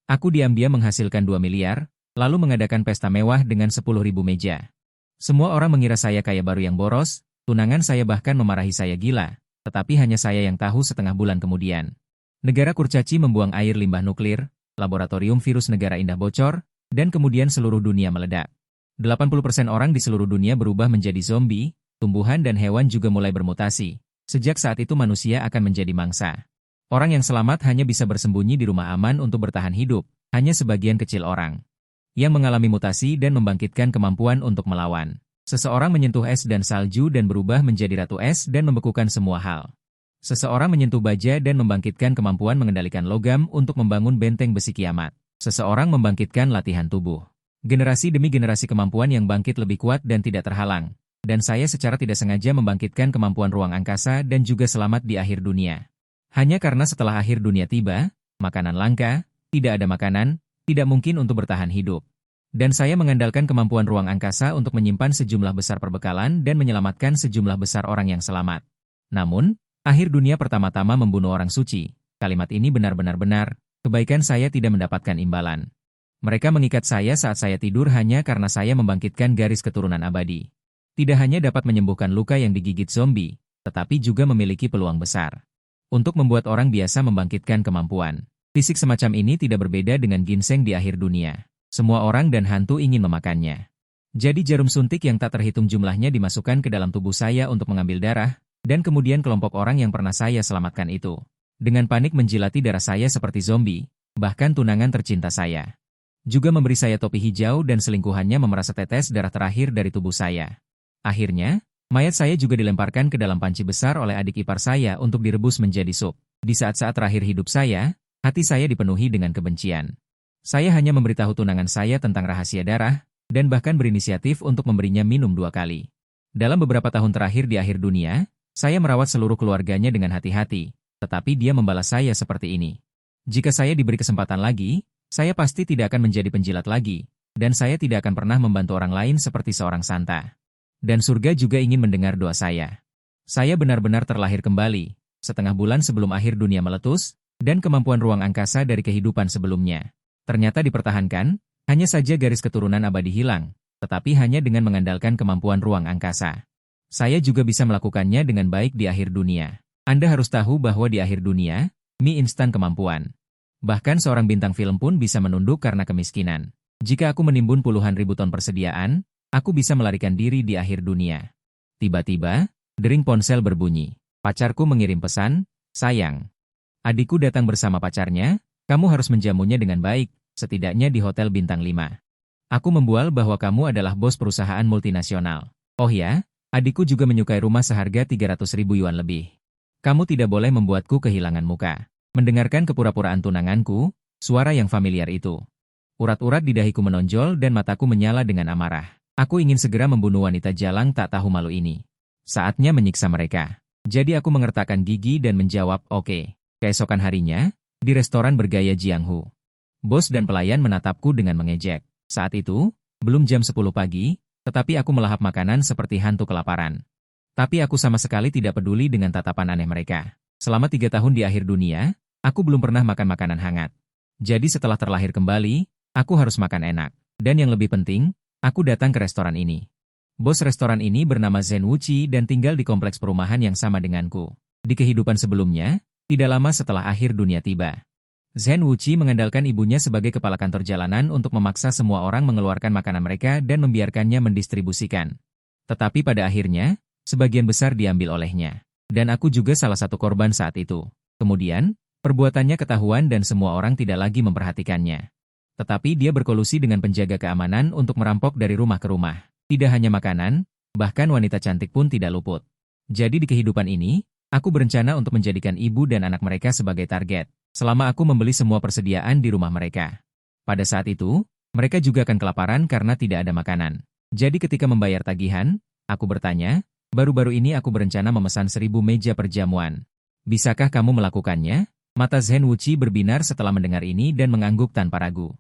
Aku diam-diam menghasilkan 2 miliar, lalu mengadakan pesta mewah dengan 10.000 meja. Semua orang mengira saya kaya baru yang boros, tunangan saya bahkan memarahi saya gila, tetapi hanya saya yang tahu setengah bulan kemudian. Negara kurcaci membuang air limbah nuklir, laboratorium virus negara indah bocor, dan kemudian seluruh dunia meledak. 80% orang di seluruh dunia berubah menjadi zombie, tumbuhan dan hewan juga mulai bermutasi. Sejak saat itu manusia akan menjadi mangsa. Orang yang selamat hanya bisa bersembunyi di rumah aman untuk bertahan hidup, hanya sebagian kecil orang yang mengalami mutasi dan membangkitkan kemampuan untuk melawan. Seseorang menyentuh es dan salju dan berubah menjadi ratu es dan membekukan semua hal. Seseorang menyentuh baja dan membangkitkan kemampuan mengendalikan logam untuk membangun benteng besi kiamat. Seseorang membangkitkan latihan tubuh. Generasi demi generasi kemampuan yang bangkit lebih kuat dan tidak terhalang. Dan saya secara tidak sengaja membangkitkan kemampuan ruang angkasa dan juga selamat di akhir dunia. Hanya karena setelah akhir dunia tiba, makanan langka, tidak ada makanan, tidak mungkin untuk bertahan hidup. Dan saya mengandalkan kemampuan ruang angkasa untuk menyimpan sejumlah besar perbekalan dan menyelamatkan sejumlah besar orang yang selamat. Namun, akhir dunia pertama-tama membunuh orang suci. Kalimat ini benar-benar benar, kebaikan saya tidak mendapatkan imbalan. Mereka mengikat saya saat saya tidur hanya karena saya membangkitkan garis keturunan abadi. Tidak hanya dapat menyembuhkan luka yang digigit zombie, tetapi juga memiliki peluang besar untuk membuat orang biasa membangkitkan kemampuan. Fisik semacam ini tidak berbeda dengan ginseng di akhir dunia. Semua orang dan hantu ingin memakannya. Jadi jarum suntik yang tak terhitung jumlahnya dimasukkan ke dalam tubuh saya untuk mengambil darah, dan kemudian kelompok orang yang pernah saya selamatkan itu dengan panik menjilati darah saya seperti zombie, bahkan tunangan tercinta saya juga memberi saya topi hijau dan selingkuhannya memerah setetes darah terakhir dari tubuh saya. Akhirnya, mayat saya juga dilemparkan ke dalam panci besar oleh adik ipar saya untuk direbus menjadi sup. Di saat-saat terakhir hidup saya, hati saya dipenuhi dengan kebencian. Saya hanya memberitahu tunangan saya tentang rahasia darah, dan bahkan berinisiatif untuk memberinya minum 2 kali. Dalam beberapa tahun terakhir di akhir dunia, saya merawat seluruh keluarganya dengan hati-hati, tetapi dia membalas saya seperti ini. Jika saya diberi kesempatan lagi, saya pasti tidak akan menjadi penjilat lagi, dan saya tidak akan pernah membantu orang lain seperti seorang santa. Dan surga juga ingin mendengar doa saya. Saya benar-benar terlahir kembali, setengah bulan sebelum akhir dunia meletus, dan kemampuan ruang angkasa dari kehidupan sebelumnya ternyata dipertahankan, hanya saja garis keturunan abadi hilang, tetapi hanya dengan mengandalkan kemampuan ruang angkasa. Saya juga bisa melakukannya dengan baik di akhir dunia. Anda harus tahu bahwa di akhir dunia, mie instan kemampuan. Bahkan seorang bintang film pun bisa menunduk karena kemiskinan. Jika aku menimbun puluhan ribu ton persediaan, aku bisa melarikan diri di akhir dunia. Tiba-tiba, dering ponsel berbunyi. Pacarku mengirim pesan, sayang. Adikku datang bersama pacarnya, kamu harus menjamunya dengan baik, setidaknya di hotel bintang 5. Aku membual bahwa kamu adalah bos perusahaan multinasional. Oh ya, adikku juga menyukai rumah seharga 300.000 yuan lebih. Kamu tidak boleh membuatku kehilangan muka. Mendengarkan kepura-puraan tunanganku, suara yang familiar itu. Urat-urat di dahiku menonjol dan mataku menyala dengan amarah. Aku ingin segera membunuh wanita jalang tak tahu malu ini. Saatnya menyiksa mereka. Jadi aku mengertakkan gigi dan menjawab, oke. Keesokan harinya, di restoran bergaya Jianghu, bos dan pelayan menatapku dengan mengejek. Saat itu, belum jam 10 pagi, tetapi aku melahap makanan seperti hantu kelaparan. Tapi aku sama sekali tidak peduli dengan tatapan aneh mereka. Selama 3 tahun di akhir dunia, aku belum pernah makan makanan hangat. Jadi setelah terlahir kembali, aku harus makan enak. Dan yang lebih penting, aku datang ke restoran ini. Bos restoran ini bernama Zhen Wuqi dan tinggal di kompleks perumahan yang sama denganku. Di kehidupan sebelumnya, tidak lama setelah akhir dunia tiba, Zhen Wuqi mengandalkan ibunya sebagai kepala kantor jalanan untuk memaksa semua orang mengeluarkan makanan mereka dan membiarkannya mendistribusikan. Tetapi pada akhirnya, sebagian besar diambil olehnya. Dan aku juga salah satu korban saat itu. Kemudian, perbuatannya ketahuan dan semua orang tidak lagi memperhatikannya. Tetapi dia berkolusi dengan penjaga keamanan untuk merampok dari rumah ke rumah. Tidak hanya makanan, bahkan wanita cantik pun tidak luput. Jadi di kehidupan ini, aku berencana untuk menjadikan ibu dan anak mereka sebagai target, selama aku membeli semua persediaan di rumah mereka. Pada saat itu, mereka juga akan kelaparan karena tidak ada makanan. Jadi ketika membayar tagihan, aku bertanya, baru-baru ini aku berencana memesan 1.000 meja perjamuan. Bisakah kamu melakukannya? Mata Zhen Wuqi berbinar setelah mendengar ini dan mengangguk tanpa ragu.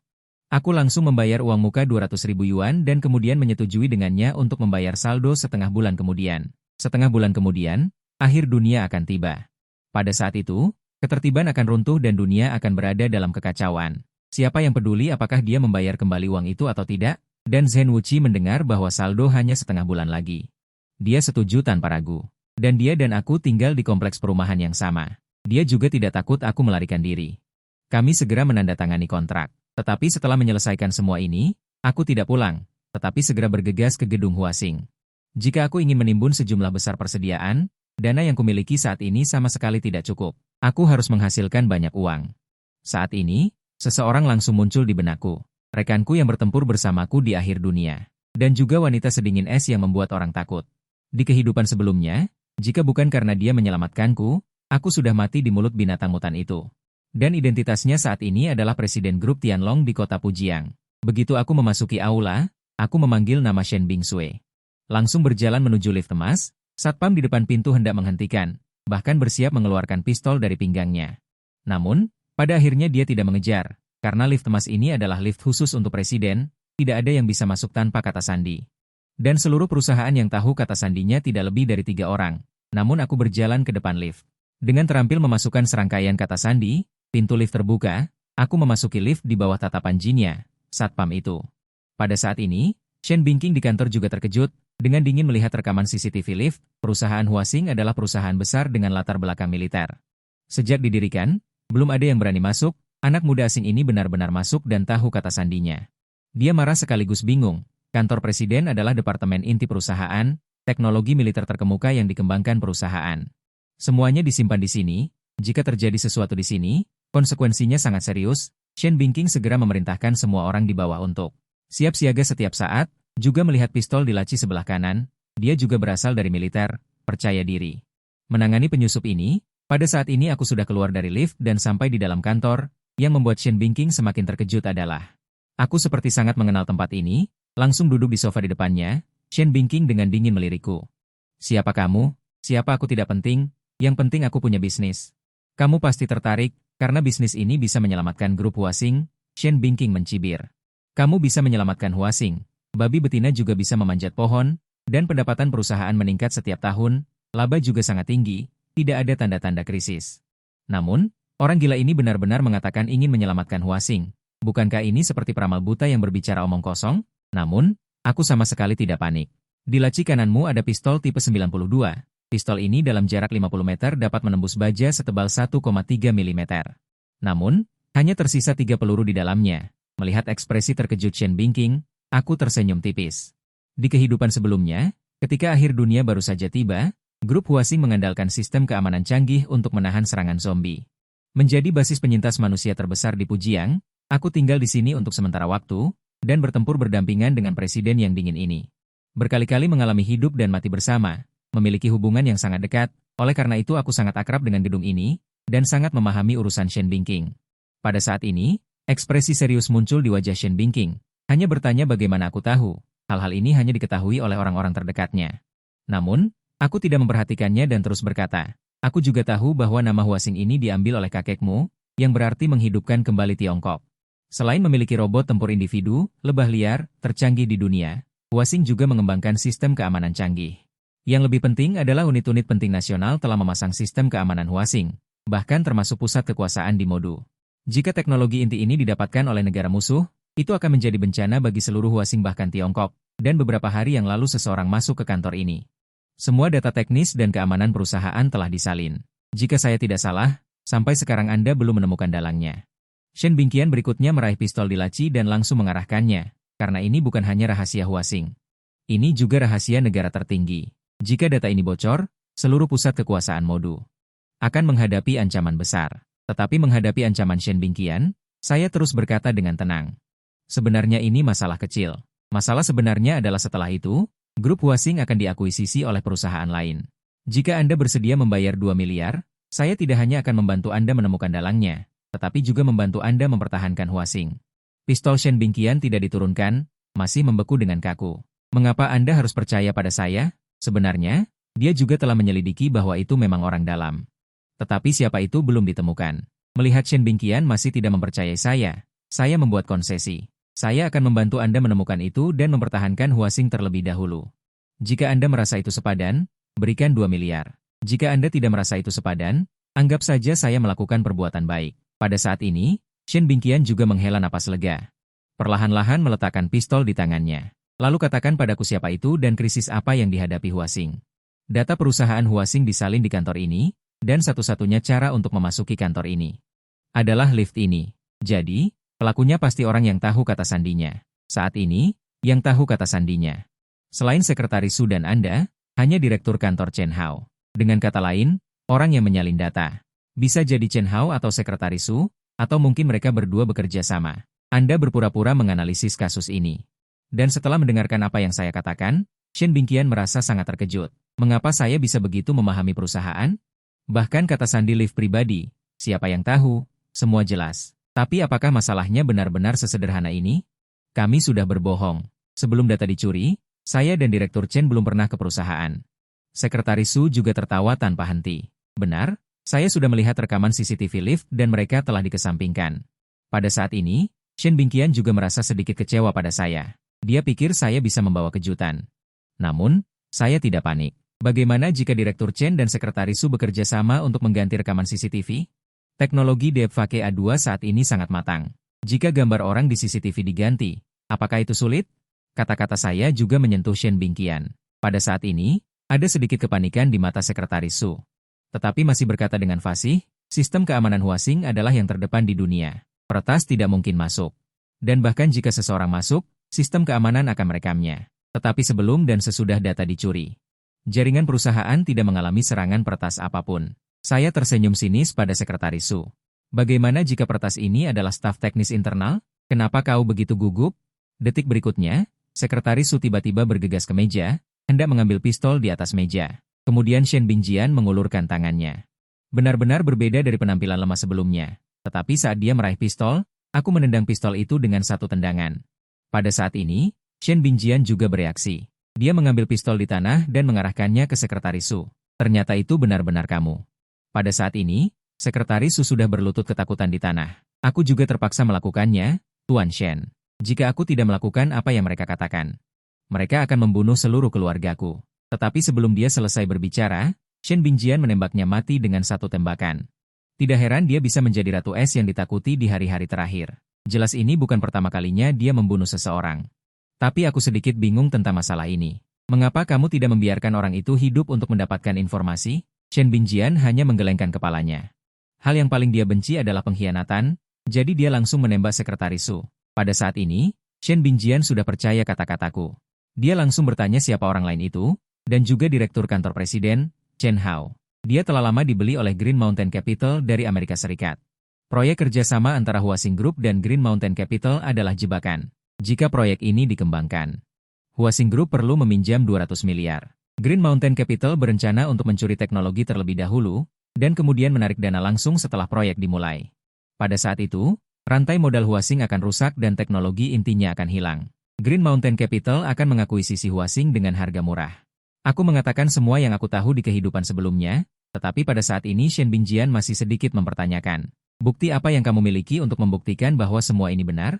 Aku langsung membayar uang muka 200.000 yuan dan kemudian menyetujui dengannya untuk membayar saldo setengah bulan kemudian. Setengah bulan kemudian, akhir dunia akan tiba. Pada saat itu, ketertiban akan runtuh dan dunia akan berada dalam kekacauan. Siapa yang peduli apakah dia membayar kembali uang itu atau tidak? Dan Zhen Wuqi mendengar bahwa saldo hanya setengah bulan lagi. Dia setuju tanpa ragu. Dan dia dan aku tinggal di kompleks perumahan yang sama. Dia juga tidak takut aku melarikan diri. Kami segera menandatangani kontrak. Tetapi setelah menyelesaikan semua ini, aku tidak pulang, tetapi segera bergegas ke gedung Huasing. Jika aku ingin menimbun sejumlah besar persediaan, dana yang kumiliki saat ini sama sekali tidak cukup. Aku harus menghasilkan banyak uang. Saat ini, seseorang langsung muncul di benakku. Rekanku yang bertempur bersamaku di akhir dunia. Dan juga wanita sedingin es yang membuat orang takut. Di kehidupan sebelumnya, jika bukan karena dia menyelamatkanku, aku sudah mati di mulut binatang mutan itu. Dan identitasnya saat ini adalah Presiden Grup Tianlong di kota Pujiang. Begitu aku memasuki aula, aku memanggil nama Shen Bingsui. Langsung berjalan menuju lift emas, satpam di depan pintu hendak menghentikan, bahkan bersiap mengeluarkan pistol dari pinggangnya. Namun, pada akhirnya dia tidak mengejar, karena lift emas ini adalah lift khusus untuk presiden, tidak ada yang bisa masuk tanpa kata sandi. Dan seluruh perusahaan yang tahu kata sandinya tidak lebih dari 3 orang. Namun aku berjalan ke depan lift. Dengan terampil memasukkan serangkaian kata sandi, pintu lift terbuka, aku memasuki lift di bawah tatapan jinnya, satpam itu. Pada saat ini, Shen Bingqing di kantor juga terkejut, dengan dingin melihat rekaman CCTV lift. Perusahaan Huasing adalah perusahaan besar dengan latar belakang militer. Sejak didirikan, belum ada yang berani masuk, anak muda asing ini benar-benar masuk dan tahu kata sandinya. Dia marah sekaligus bingung. Kantor presiden adalah departemen inti perusahaan, teknologi militer terkemuka yang dikembangkan perusahaan. Semuanya disimpan di sini, jika terjadi sesuatu di sini, konsekuensinya sangat serius. Shen Bingqing segera memerintahkan semua orang di bawah untuk siap siaga setiap saat, juga melihat pistol di laci sebelah kanan. Dia juga berasal dari militer, percaya diri. Menangani penyusup ini, pada saat ini aku sudah keluar dari lift dan sampai di dalam kantor. Yang membuat Shen Bingqing semakin terkejut adalah aku seperti sangat mengenal tempat ini. Langsung duduk di sofa di depannya, Shen Bingqing dengan dingin melirikku. Siapa kamu? Siapa aku tidak penting, yang penting aku punya bisnis. Kamu pasti tertarik, karena bisnis ini bisa menyelamatkan grup Huasing. Shen Bingqing mencibir. Kamu bisa menyelamatkan Huasing, babi betina juga bisa memanjat pohon, dan pendapatan perusahaan meningkat setiap tahun, laba juga sangat tinggi, tidak ada tanda-tanda krisis. Namun, orang gila ini benar-benar mengatakan ingin menyelamatkan Huasing. Bukankah ini seperti peramal buta yang berbicara omong kosong? Namun, aku sama sekali tidak panik. Di laci kananmu ada pistol tipe 92. Pistol ini dalam jarak 50 meter dapat menembus baja setebal 1,3 mm. Namun, hanya tersisa 3 peluru di dalamnya. Melihat ekspresi terkejut Shen Bingqing, aku tersenyum tipis. Di kehidupan sebelumnya, ketika akhir dunia baru saja tiba, grup Huasing mengandalkan sistem keamanan canggih untuk menahan serangan zombie. Menjadi basis penyintas manusia terbesar di Pujiang, aku tinggal di sini untuk sementara waktu, dan bertempur berdampingan dengan presiden yang dingin ini. Berkali-kali mengalami hidup dan mati bersama, memiliki hubungan yang sangat dekat, oleh karena itu aku sangat akrab dengan gedung ini, dan sangat memahami urusan Shen Bingqing. Pada saat ini, ekspresi serius muncul di wajah Shen Bingqing, hanya bertanya bagaimana aku tahu, hal-hal ini hanya diketahui oleh orang-orang terdekatnya. Namun, aku tidak memperhatikannya dan terus berkata, aku juga tahu bahwa nama Huasing ini diambil oleh kakekmu, yang berarti menghidupkan kembali Tiongkok. Selain memiliki robot tempur individu, lebah liar, tercanggih di dunia, Huasing juga mengembangkan sistem keamanan canggih. Yang lebih penting adalah unit-unit penting nasional telah memasang sistem keamanan Huasing, bahkan termasuk pusat kekuasaan di Modu. Jika teknologi inti ini didapatkan oleh negara musuh, itu akan menjadi bencana bagi seluruh Huasing bahkan Tiongkok, dan beberapa hari yang lalu seseorang masuk ke kantor ini. Semua data teknis dan keamanan perusahaan telah disalin. Jika saya tidak salah, sampai sekarang Anda belum menemukan dalangnya. Shen Bingqian berikutnya meraih pistol di laci dan langsung mengarahkannya, karena ini bukan hanya rahasia Huasing. Ini juga rahasia negara tertinggi. Jika data ini bocor, seluruh pusat kekuasaan Modu akan menghadapi ancaman besar. Tetapi menghadapi ancaman Shen Bingqian, saya terus berkata dengan tenang. Sebenarnya ini masalah kecil. Masalah sebenarnya adalah setelah itu, grup Huasing akan diakuisisi oleh perusahaan lain. Jika Anda bersedia membayar 2 miliar, saya tidak hanya akan membantu Anda menemukan dalangnya, tetapi juga membantu Anda mempertahankan Huasing. Pistol Shen Bingqian tidak diturunkan, masih membeku dengan kaku. Mengapa Anda harus percaya pada saya? Sebenarnya, dia juga telah menyelidiki bahwa itu memang orang dalam. Tetapi siapa itu belum ditemukan. Melihat Shen Bingqian masih tidak mempercayai saya membuat konsesi. Saya akan membantu Anda menemukan itu dan mempertahankan Huasing terlebih dahulu. Jika Anda merasa itu sepadan, berikan 2 miliar. Jika Anda tidak merasa itu sepadan, anggap saja saya melakukan perbuatan baik. Pada saat ini, Shen Bingqian juga menghela napas lega. Perlahan-lahan meletakkan pistol di tangannya. Lalu katakan padaku siapa itu dan krisis apa yang dihadapi Huasing. Data perusahaan Huasing disalin di kantor ini, dan satu-satunya cara untuk memasuki kantor ini adalah lift ini. Jadi, pelakunya pasti orang yang tahu kata sandinya. Saat ini, yang tahu kata sandinya selain sekretaris Su dan Anda, hanya direktur kantor Chen Hao. Dengan kata lain, orang yang menyalin data. Bisa jadi Chen Hao atau sekretaris Su, atau mungkin mereka berdua bekerja sama. Anda berpura-pura menganalisis kasus ini. Dan setelah mendengarkan apa yang saya katakan, Shen Bingqian merasa sangat terkejut. Mengapa saya bisa begitu memahami perusahaan? Bahkan kata sandi lift pribadi, siapa yang tahu, semua jelas. Tapi apakah masalahnya benar-benar sesederhana ini? Kami sudah berbohong. Sebelum data dicuri, saya dan Direktur Chen belum pernah ke perusahaan. Sekretaris Su juga tertawa tanpa henti. Benar, saya sudah melihat rekaman CCTV lift dan mereka telah dikesampingkan. Pada saat ini, Shen Bingqian juga merasa sedikit kecewa pada saya. Dia pikir saya bisa membawa kejutan. Namun, saya tidak panik. Bagaimana jika Direktur Chen dan Sekretaris Su bekerja sama untuk mengganti rekaman CCTV? Teknologi Deepfake A2 saat ini sangat matang. Jika gambar orang di CCTV diganti, apakah itu sulit? Kata-kata saya juga menyentuh Shen Bingqian. Pada saat ini, ada sedikit kepanikan di mata Sekretaris Su. Tetapi masih berkata dengan fasih, sistem keamanan Huasing adalah yang terdepan di dunia. Peretas tidak mungkin masuk. Dan bahkan jika seseorang masuk, sistem keamanan akan merekamnya. Tetapi sebelum dan sesudah data dicuri, jaringan perusahaan tidak mengalami serangan peretas apapun. Saya tersenyum sinis pada Sekretaris Su. Bagaimana jika peretas ini adalah staf teknis internal? Kenapa kau begitu gugup? Detik berikutnya, Sekretaris Su tiba-tiba bergegas ke meja, hendak mengambil pistol di atas meja. Kemudian Shen Bingqian mengulurkan tangannya. Benar-benar berbeda dari penampilan lemah sebelumnya. Tetapi saat dia meraih pistol, aku menendang pistol itu dengan satu tendangan. Pada saat ini, Shen Bingqian juga bereaksi. Dia mengambil pistol di tanah dan mengarahkannya ke Sekretaris Su. Ternyata itu benar-benar kamu. Pada saat ini, Sekretaris Su sudah berlutut ketakutan di tanah. Aku juga terpaksa melakukannya, Tuan Shen. Jika aku tidak melakukan apa yang mereka katakan, mereka akan membunuh seluruh keluargaku. Tetapi sebelum dia selesai berbicara, Shen Bingqian menembaknya mati dengan satu tembakan. Tidak heran dia bisa menjadi Ratu Es yang ditakuti di hari-hari terakhir. Jelas ini bukan pertama kalinya dia membunuh seseorang. Tapi aku sedikit bingung tentang masalah ini. Mengapa kamu tidak membiarkan orang itu hidup untuk mendapatkan informasi? Shen Bingqian hanya menggelengkan kepalanya. Hal yang paling dia benci adalah pengkhianatan, jadi dia langsung menembak Sekretaris Su. Pada saat ini, Shen Bingqian sudah percaya kata-kataku. Dia langsung bertanya siapa orang lain itu, dan juga Direktur Kantor Presiden, Chen Hao. Dia telah lama dibeli oleh Green Mountain Capital dari Amerika Serikat. Proyek kerjasama antara Huasing Group dan Green Mountain Capital adalah jebakan. Jika proyek ini dikembangkan, Huasing Group perlu meminjam 200 miliar. Green Mountain Capital berencana untuk mencuri teknologi terlebih dahulu, dan kemudian menarik dana langsung setelah proyek dimulai. Pada saat itu, rantai modal Huasing akan rusak dan teknologi intinya akan hilang. Green Mountain Capital akan mengakuisisi Huasing dengan harga murah. Aku mengatakan semua yang aku tahu di kehidupan sebelumnya, tetapi pada saat ini Shen Bingqian masih sedikit mempertanyakan. Bukti apa yang kamu miliki untuk membuktikan bahwa semua ini benar?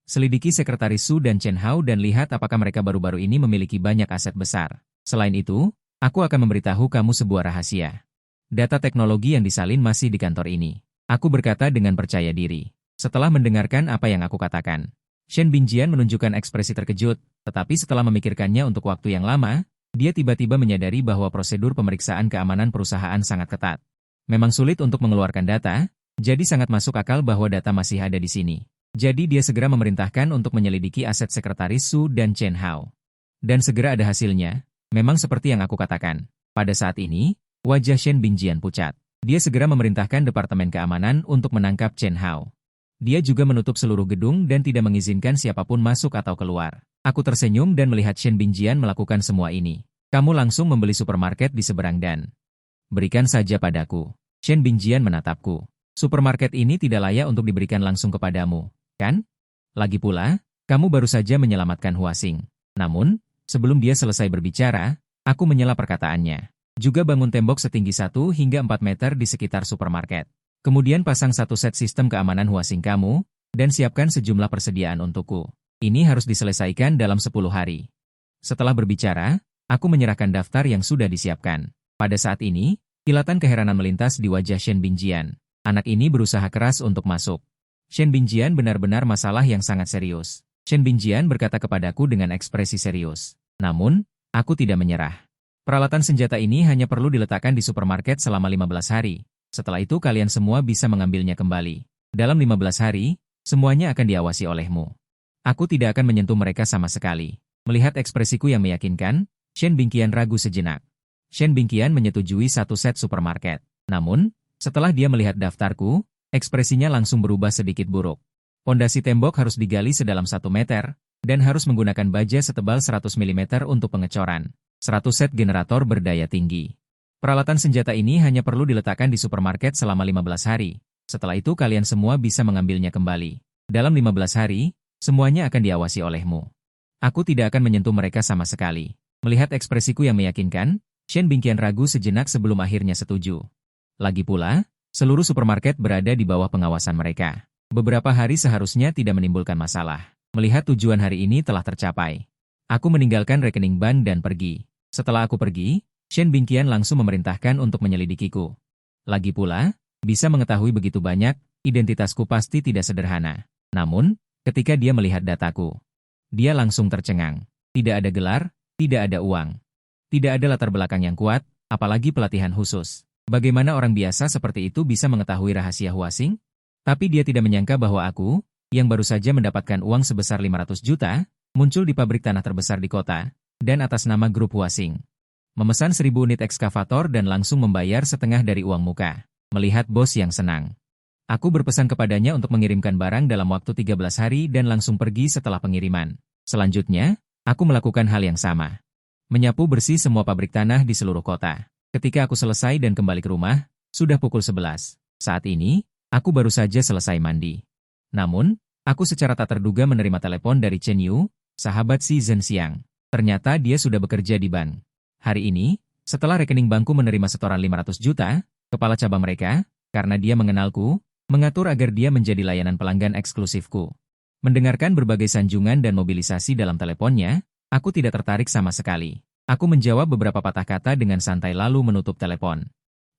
Selidiki Sekretaris Su dan Chen Hao dan lihat apakah mereka baru-baru ini memiliki banyak aset besar. Selain itu, aku akan memberitahu kamu sebuah rahasia. Data teknologi yang disalin masih di kantor ini. Aku berkata dengan percaya diri. Setelah mendengarkan apa yang aku katakan, Shen Bingqian menunjukkan ekspresi terkejut, tetapi setelah memikirkannya untuk waktu yang lama, dia tiba-tiba menyadari bahwa prosedur pemeriksaan keamanan perusahaan sangat ketat. Memang sulit untuk mengeluarkan data, jadi sangat masuk akal bahwa data masih ada di sini. Jadi dia segera memerintahkan untuk menyelidiki aset Sekretaris Su dan Chen Hao. Dan segera ada hasilnya. Memang seperti yang aku katakan. Pada saat ini, wajah Shen Bingqian pucat. Dia segera memerintahkan Departemen Keamanan untuk menangkap Chen Hao. Dia juga menutup seluruh gedung dan tidak mengizinkan siapapun masuk atau keluar. Aku tersenyum dan melihat Shen Bingqian melakukan semua ini. Kamu langsung membeli supermarket di seberang dan berikan saja padaku. Shen Bingqian menatapku. Supermarket ini tidak layak untuk diberikan langsung kepadamu, kan? Lagi pula, kamu baru saja menyelamatkan Huasing. Namun, sebelum dia selesai berbicara, aku menyela perkataannya. Juga bangun tembok setinggi 1 hingga 4 meter di sekitar supermarket. Kemudian pasang satu set sistem keamanan Huasing kamu, dan siapkan sejumlah persediaan untukku. Ini harus diselesaikan dalam 10 hari. Setelah berbicara, aku menyerahkan daftar yang sudah disiapkan. Pada saat ini, kilatan keheranan melintas di wajah Shen Bingqian. Anak ini berusaha keras untuk masuk. Shen Bingjian benar-benar masalah yang sangat serius. Shen Bingjian berkata kepadaku dengan ekspresi serius. Namun, aku tidak menyerah. Peralatan senjata ini hanya perlu diletakkan di supermarket selama 15 hari. Setelah itu kalian semua bisa mengambilnya kembali. Dalam 15 hari, semuanya akan diawasi olehmu. Aku tidak akan menyentuh mereka sama sekali. Melihat ekspresiku yang meyakinkan, Shen Bingqian ragu sejenak. Shen Bingqian menyetujui satu set supermarket. Namun, setelah dia melihat daftarku, ekspresinya langsung berubah sedikit buruk. Pondasi tembok harus digali sedalam 1 meter, dan harus menggunakan baja setebal 100 mm untuk pengecoran. 100 set generator berdaya tinggi. Peralatan senjata ini hanya perlu diletakkan di supermarket selama 15 hari. Setelah itu kalian semua bisa mengambilnya kembali. Dalam 15 hari, semuanya akan diawasi olehmu. Aku tidak akan menyentuh mereka sama sekali. Melihat ekspresiku yang meyakinkan, Shen Bingqian ragu sejenak sebelum akhirnya setuju. Lagi pula, seluruh supermarket berada di bawah pengawasan mereka. Beberapa hari seharusnya tidak menimbulkan masalah. Melihat tujuan hari ini telah tercapai. Aku meninggalkan rekening bank dan pergi. Setelah aku pergi, Shen Bingqian langsung memerintahkan untuk menyelidikiku. Lagi pula, bisa mengetahui begitu banyak, identitasku pasti tidak sederhana. Namun, ketika dia melihat dataku, dia langsung tercengang. Tidak ada gelar, tidak ada uang. Tidak ada latar belakang yang kuat, apalagi pelatihan khusus. Bagaimana orang biasa seperti itu bisa mengetahui rahasia Huasing? Tapi dia tidak menyangka bahwa aku, yang baru saja mendapatkan uang sebesar 500 juta, muncul di pabrik tanah terbesar di kota, dan atas nama grup Huasing. Memesan 1000 unit ekskavator dan langsung membayar setengah dari uang muka. Melihat bos yang senang. Aku berpesan kepadanya untuk mengirimkan barang dalam waktu 13 hari dan langsung pergi setelah pengiriman. Selanjutnya, aku melakukan hal yang sama. Menyapu bersih semua pabrik tanah di seluruh kota. Ketika aku selesai dan kembali ke rumah, sudah pukul 11. Saat ini, aku baru saja selesai mandi. Namun, aku secara tak terduga menerima telepon dari Chen Yu, sahabat si Zhenxiang. Ternyata dia sudah bekerja di bank. Hari ini, setelah rekening bankku menerima setoran 500 juta, kepala cabang mereka, karena dia mengenalku, mengatur agar dia menjadi layanan pelanggan eksklusifku. Mendengarkan berbagai sanjungan dan mobilisasi dalam teleponnya, aku tidak tertarik sama sekali. Aku menjawab beberapa patah kata dengan santai lalu menutup telepon.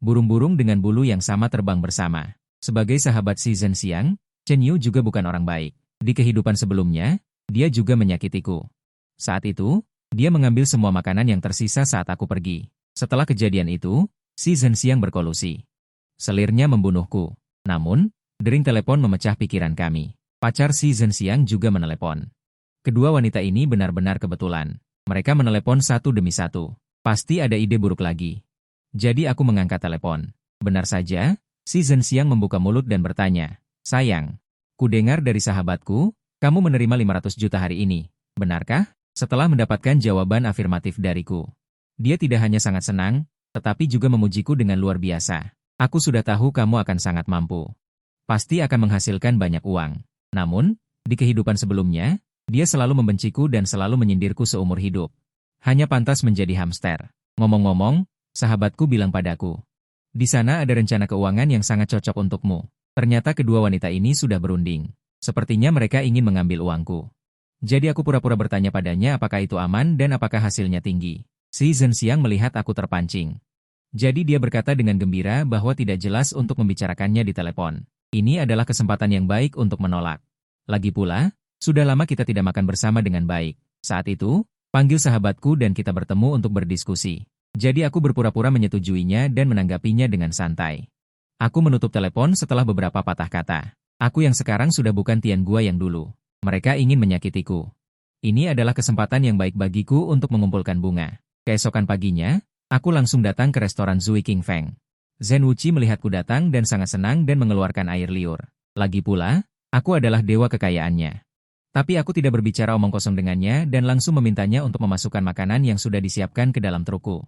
Burung-burung dengan bulu yang sama terbang bersama. Sebagai sahabat si Zhenxiang, Chen Yu juga bukan orang baik. Di kehidupan sebelumnya, dia juga menyakitiku. Saat itu, dia mengambil semua makanan yang tersisa saat aku pergi. Setelah kejadian itu, si Zhenxiang berkolusi. Selirnya membunuhku. Namun, dering telepon memecah pikiran kami. Pacar si Zhenxiang juga menelepon. Kedua wanita ini benar-benar kebetulan. Mereka menelepon satu demi satu. Pasti ada ide buruk lagi. Jadi aku mengangkat telepon. Benar saja, si Zhenxiang membuka mulut dan bertanya, "Sayang, kudengar dari sahabatku, kamu menerima 500 juta hari ini. Benarkah?" Setelah mendapatkan jawaban afirmatif dariku. Dia tidak hanya sangat senang, tetapi juga memujiku dengan luar biasa. "Aku sudah tahu kamu akan sangat mampu. Pasti akan menghasilkan banyak uang. Namun, di kehidupan sebelumnya, dia selalu membenciku dan selalu menyindirku seumur hidup. Hanya pantas menjadi hamster." Ngomong-ngomong, sahabatku bilang padaku, "Di sana ada rencana keuangan yang sangat cocok untukmu." Ternyata kedua wanita ini sudah berunding. Sepertinya mereka ingin mengambil uangku. Jadi aku pura-pura bertanya padanya apakah itu aman dan apakah hasilnya tinggi. Si Zhenxiang melihat aku terpancing. Jadi dia berkata dengan gembira bahwa tidak jelas untuk membicarakannya di telepon. Ini adalah kesempatan yang baik untuk menolak. Lagi pula, sudah lama kita tidak makan bersama dengan baik. Saat itu, panggil sahabatku dan kita bertemu untuk berdiskusi. Jadi aku berpura-pura menyetujuinya dan menanggapinya dengan santai. Aku menutup telepon setelah beberapa patah kata. Aku yang sekarang sudah bukan Tian Gua yang dulu. Mereka ingin menyakitiku. Ini adalah kesempatan yang baik bagiku untuk mengumpulkan bunga. Keesokan paginya, aku langsung datang ke restoran Zui King Feng. Zhen Wuqi melihatku datang dan sangat senang dan mengeluarkan air liur. Lagi pula, aku adalah dewa kekayaannya. Tapi aku tidak berbicara omong kosong dengannya dan langsung memintanya untuk memasukkan makanan yang sudah disiapkan ke dalam trukku.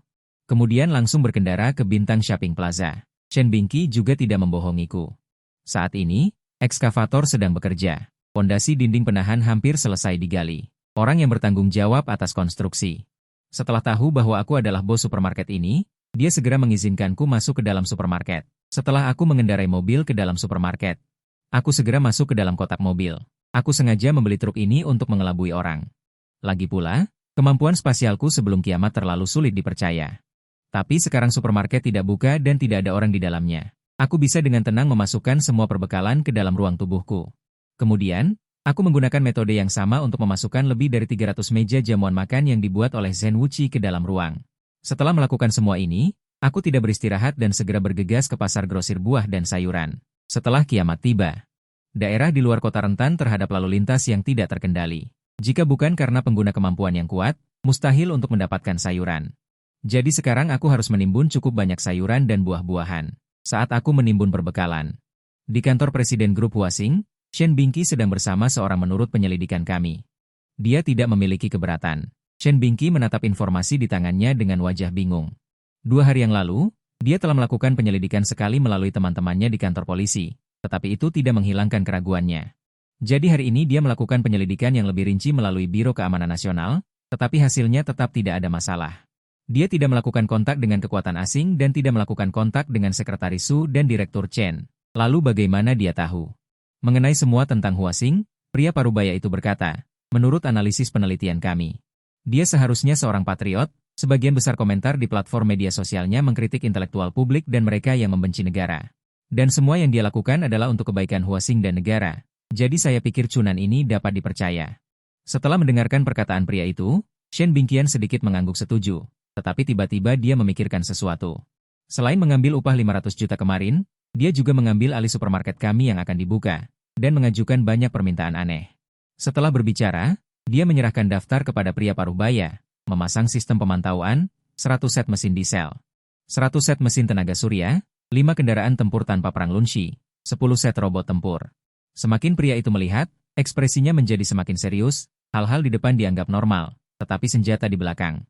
Kemudian langsung berkendara ke Bintang Shopping Plaza. Shen Bingqi juga tidak membohongiku. Saat ini, ekskavator sedang bekerja. Pondasi dinding penahan hampir selesai digali. Orang yang bertanggung jawab atas konstruksi. Setelah tahu bahwa aku adalah bos supermarket ini, dia segera mengizinkanku masuk ke dalam supermarket. Setelah aku mengendarai mobil ke dalam supermarket, aku segera masuk ke dalam kotak mobil. Aku sengaja membeli truk ini untuk mengelabui orang. Lagi pula, kemampuan spasialku sebelum kiamat terlalu sulit dipercaya. Tapi sekarang supermarket tidak buka dan tidak ada orang di dalamnya. Aku bisa dengan tenang memasukkan semua perbekalan ke dalam ruang tubuhku. Kemudian, aku menggunakan metode yang sama untuk memasukkan lebih dari 300 meja jamuan makan yang dibuat oleh Zen Wuchi ke dalam ruang. Setelah melakukan semua ini, aku tidak beristirahat dan segera bergegas ke pasar grosir buah dan sayuran. Setelah kiamat tiba, daerah di luar kota rentan terhadap lalu lintas yang tidak terkendali. Jika bukan karena pengguna kemampuan yang kuat, mustahil untuk mendapatkan sayuran. Jadi sekarang aku harus menimbun cukup banyak sayuran dan buah-buahan. Saat aku menimbun perbekalan. Di kantor Presiden Grup Huasing, Shen Bingqi sedang bersama seorang menurut penyelidikan kami. Dia tidak memiliki keberatan. Shen Bingqi menatap informasi di tangannya dengan wajah bingung. 2 hari yang lalu, dia telah melakukan penyelidikan sekali melalui teman-temannya di kantor polisi, tetapi itu tidak menghilangkan keraguannya. Jadi hari ini dia melakukan penyelidikan yang lebih rinci melalui Biro Keamanan Nasional, tetapi hasilnya tetap tidak ada masalah. Dia tidak melakukan kontak dengan kekuatan asing dan tidak melakukan kontak dengan Sekretaris Su dan Direktur Chen. Lalu bagaimana dia tahu? Mengenai semua tentang Huasing, pria parubaya itu berkata, menurut analisis penelitian kami. Dia seharusnya seorang patriot, sebagian besar komentar di platform media sosialnya mengkritik intelektual publik dan mereka yang membenci negara. Dan semua yang dia lakukan adalah untuk kebaikan Huasing dan negara. Jadi saya pikir cunan ini dapat dipercaya. Setelah mendengarkan perkataan pria itu, Shen Bingqian sedikit mengangguk setuju. Tetapi tiba-tiba dia memikirkan sesuatu. Selain mengambil upah 500 juta kemarin, dia juga mengambil alih supermarket kami yang akan dibuka, dan mengajukan banyak permintaan aneh. Setelah berbicara, dia menyerahkan daftar kepada pria parubaya, memasang sistem pemantauan, 100 set mesin diesel, 100 set mesin tenaga surya, 5 kendaraan tempur tanpa perang Lunshi, 10 set robot tempur. Semakin pria itu melihat, ekspresinya menjadi semakin serius, hal-hal di depan dianggap normal, tetapi senjata di belakang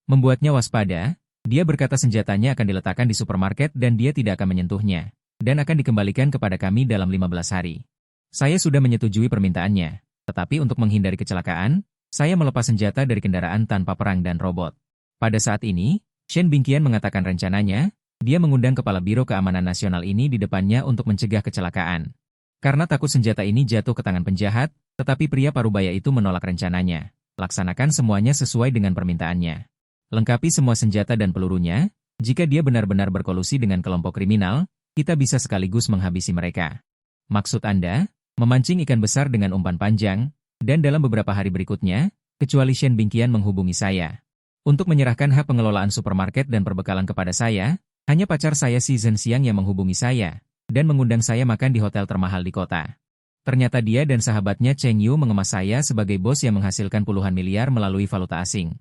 membuatnya waspada. Dia berkata senjatanya akan diletakkan di supermarket dan dia tidak akan menyentuhnya, dan akan dikembalikan kepada kami dalam 15 hari. Saya sudah menyetujui permintaannya, tetapi untuk menghindari kecelakaan, saya melepas senjata dari kendaraan tanpa perang dan robot. Pada saat ini, Shen Bingqian mengatakan rencananya, dia mengundang Kepala Biro Keamanan Nasional ini di depannya untuk mencegah kecelakaan. Karena takut senjata ini jatuh ke tangan penjahat, tetapi pria parubaya itu menolak rencananya. Laksanakan semuanya sesuai dengan permintaannya. Lengkapi semua senjata dan pelurunya, jika dia benar-benar berkolusi dengan kelompok kriminal, kita bisa sekaligus menghabisi mereka. Maksud Anda, memancing ikan besar dengan umpan panjang, dan dalam beberapa hari berikutnya, kecuali Shen Bingqian menghubungi saya. Untuk menyerahkan hak pengelolaan supermarket dan perbekalan kepada saya, hanya pacar saya si Zhen Xiang yang menghubungi saya, dan mengundang saya makan di hotel termahal di kota. Ternyata dia dan sahabatnya Cheng Yu mengemas saya sebagai bos yang menghasilkan puluhan miliar melalui valuta asing.